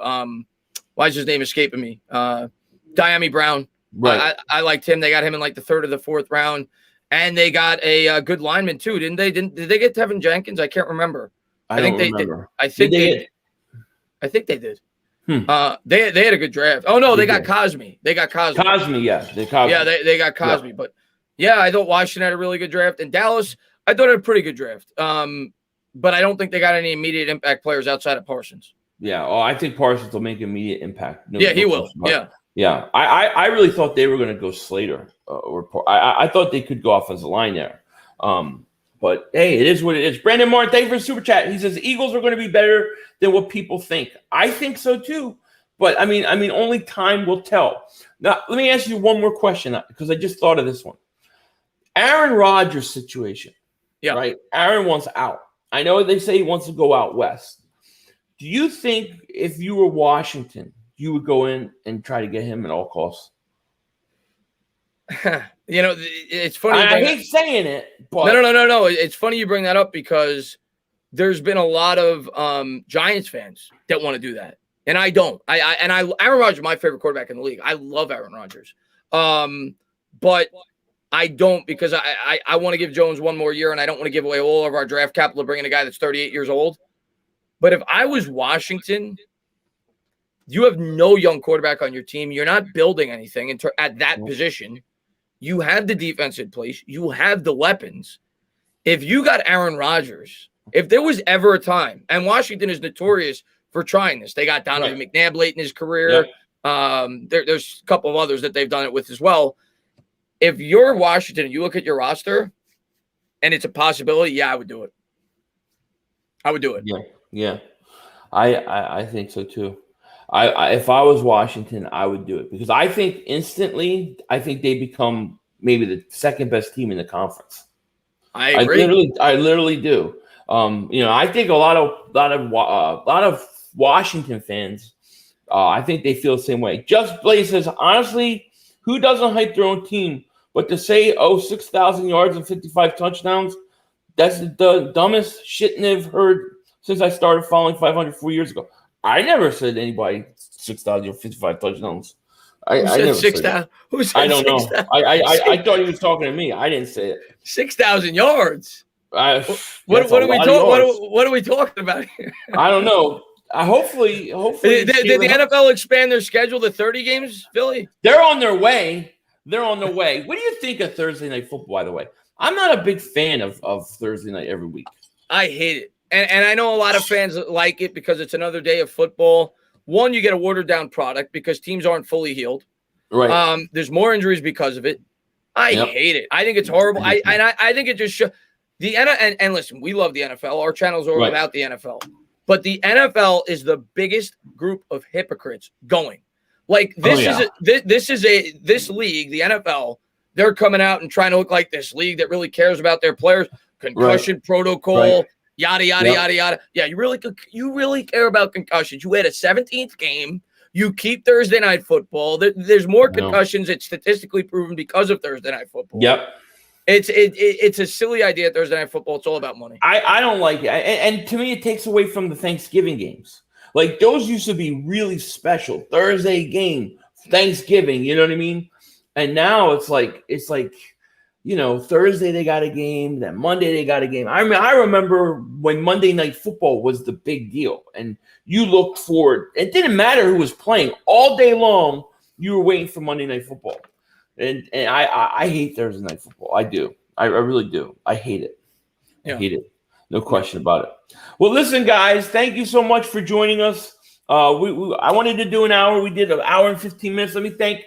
Why is his name escaping me? Diami Brown. Right. I liked him. They got him in like the third or the fourth round, and they got a good lineman too, didn't they? Did they get Tevin Jenkins? I can't remember. I think they did. I think they did. They had a good draft. Oh no, they got Cosme. They got Cosme. They got Cosme. But I thought Washington had a really good draft, and Dallas I thought had a pretty good draft. But I don't think they got any immediate impact players outside of Parsons. Yeah. Oh, I think Parsons will make immediate impact. He will. Yeah, I really thought they were going to go Slater, I thought they could go offensive line there. But hey, it is what it is. Brandon Martin, thank you for the super chat. He says Eagles are going to be better than what people think. I think so too. But I mean, only time will tell. Now, let me ask you one more question because I just thought of this one. Aaron Rodgers' situation. Yeah. Right. Aaron wants out. I know they say he wants to go out west. Do you think if you were Washington, you would go in and try to get him at all costs? It's funny. I hate saying it, but no. It's funny you bring that up because there's been a lot of Giants fans that want to do that, and I don't. Aaron Rodgers is my favorite quarterback in the league. I love Aaron Rodgers, but I don't because I want to give Jones one more year, and I don't want to give away all of our draft capital to bring in a guy that's 38 years old. But if I was Washington, you have no young quarterback on your team. You're not building anything at that position. You have the defense in place. You have the weapons. If you got Aaron Rodgers, if there was ever a time, and Washington is notorious for trying this. They got Donovan McNabb late in his career. There's a couple of others that they've done it with as well. If you're Washington and you look at your roster and it's a possibility, I would do it. I would do it. Yeah. I think so too. If I was Washington, I would do it because I think instantly, they become maybe the second best team in the conference. I agree. I literally do. I think a lot of Washington fans, I think they feel the same way. Just Blaze says, honestly, who doesn't hype their own team? But to say, 6,000 yards and 55 touchdowns, that's the dumbest shit I've heard since I started following 504 years ago. I never said anybody 6,000 or 55 touchdowns. I never said 6,000. Who said I don't 6, know. I thought he was talking to me. I didn't say it. 6,000 yards. What are we talking about here? I don't know. Hopefully. Did the NFL expand their schedule to 30 games, Philly? They're on their way. What do you think of Thursday Night Football, by the way? I'm not a big fan of Thursday night every week. I hate it. And I know a lot of fans like it because it's another day of football. One, you get a watered-down product because teams aren't fully healed. Right. There's more injuries because of it. I hate it. I think it's horrible. I think it just shows the NFL. And listen, we love the NFL. Our channels are all about the NFL. But the NFL is the biggest group of hypocrites going. Like this this league, the NFL. They're coming out and trying to look like this league that really cares about their players. Concussion protocol. Yada, yada, yada, yada. Yeah, you really care about concussions. You had a 17th game. You keep Thursday Night Football. There's more concussions. It's statistically proven because of Thursday Night Football. Yep. It's a silly idea. Thursday Night Football. It's all about money. I don't like it, and to me, it takes away from the Thanksgiving games. Like those used to be really special. Thursday game, Thanksgiving. You know what I mean? And now it's like Thursday they got a game, then Monday they got a game. I mean, I remember when Monday Night Football was the big deal, and you looked forward. It didn't matter who was playing all day long. You were waiting for Monday Night Football, and I hate Thursday Night Football. I do. I really do. I hate it. I hate it. No question about it. Well, listen, guys, thank you so much for joining us. I wanted to do an hour. We did an hour and 15 minutes. Let me thank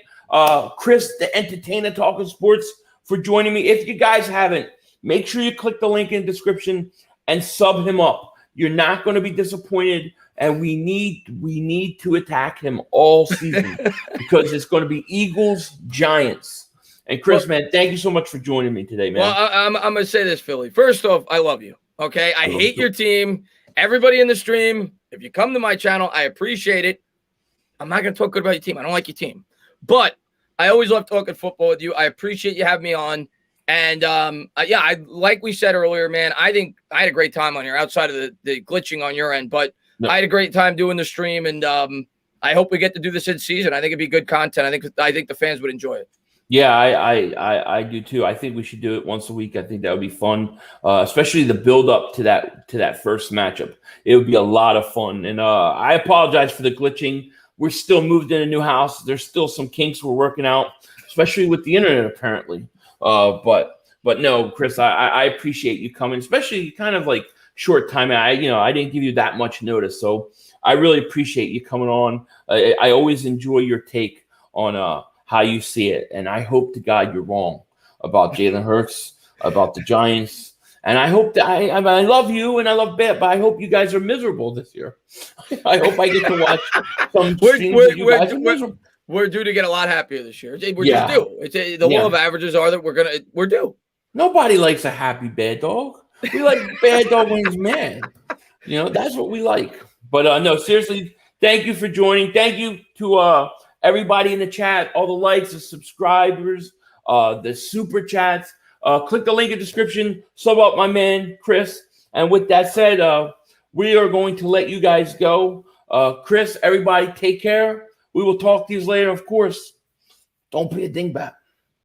Chris, the Entertainah Talking Sports, for joining me. If you guys haven't, make sure you click the link in the description and sub him up. You're not going to be disappointed, and we need to attack him all season because it's going to be Eagles, Giants. And Chris, man, thank you so much for joining me today, man. Well, I'm going to say this, Philly. First off, I love you. Okay, I hate your team. Everybody in the stream, if you come to my channel, I appreciate it. I'm not going to talk good about your team. I don't like your team, but I always love talking football with you. I appreciate you having me on. And I like we said earlier, man, I think I had a great time on here outside of the glitching on your end, but I had a great time doing the stream, and I hope we get to do this in season. I think it'd be good content. I think the fans would enjoy it. Yeah, I do too. I think we should do it once a week. I think that would be fun, especially the build up to that first matchup. It would be a lot of fun. And I apologize for the glitching. We're still moved in a new house. There's still some kinks we're working out, especially with the internet apparently. But no, Chris, I appreciate you coming, especially kind of like short time. I didn't give you that much notice, so I really appreciate you coming on. I always enjoy your take on how you see it, and I hope to God you're wrong about Jalen Hurts, about the Giants, and I hope that I love you and I love Bet, but I hope you guys are miserable this year. I hope I get to watch some streams where you guys are miserable. We're due to get a lot happier this year. We're just due. The law of averages are that we're due. Nobody likes a happy bad dog. We like bad dog when he's mad. That's what we like. But no, seriously, thank you for joining. Thank you to everybody in the chat, all the likes, the subscribers, the super chats. Click the link in the description. Sub up my man, Chris. And with that said, we are going to let you guys go. Chris, everybody take care. We will talk to you later. Of course, don't be a dingbat.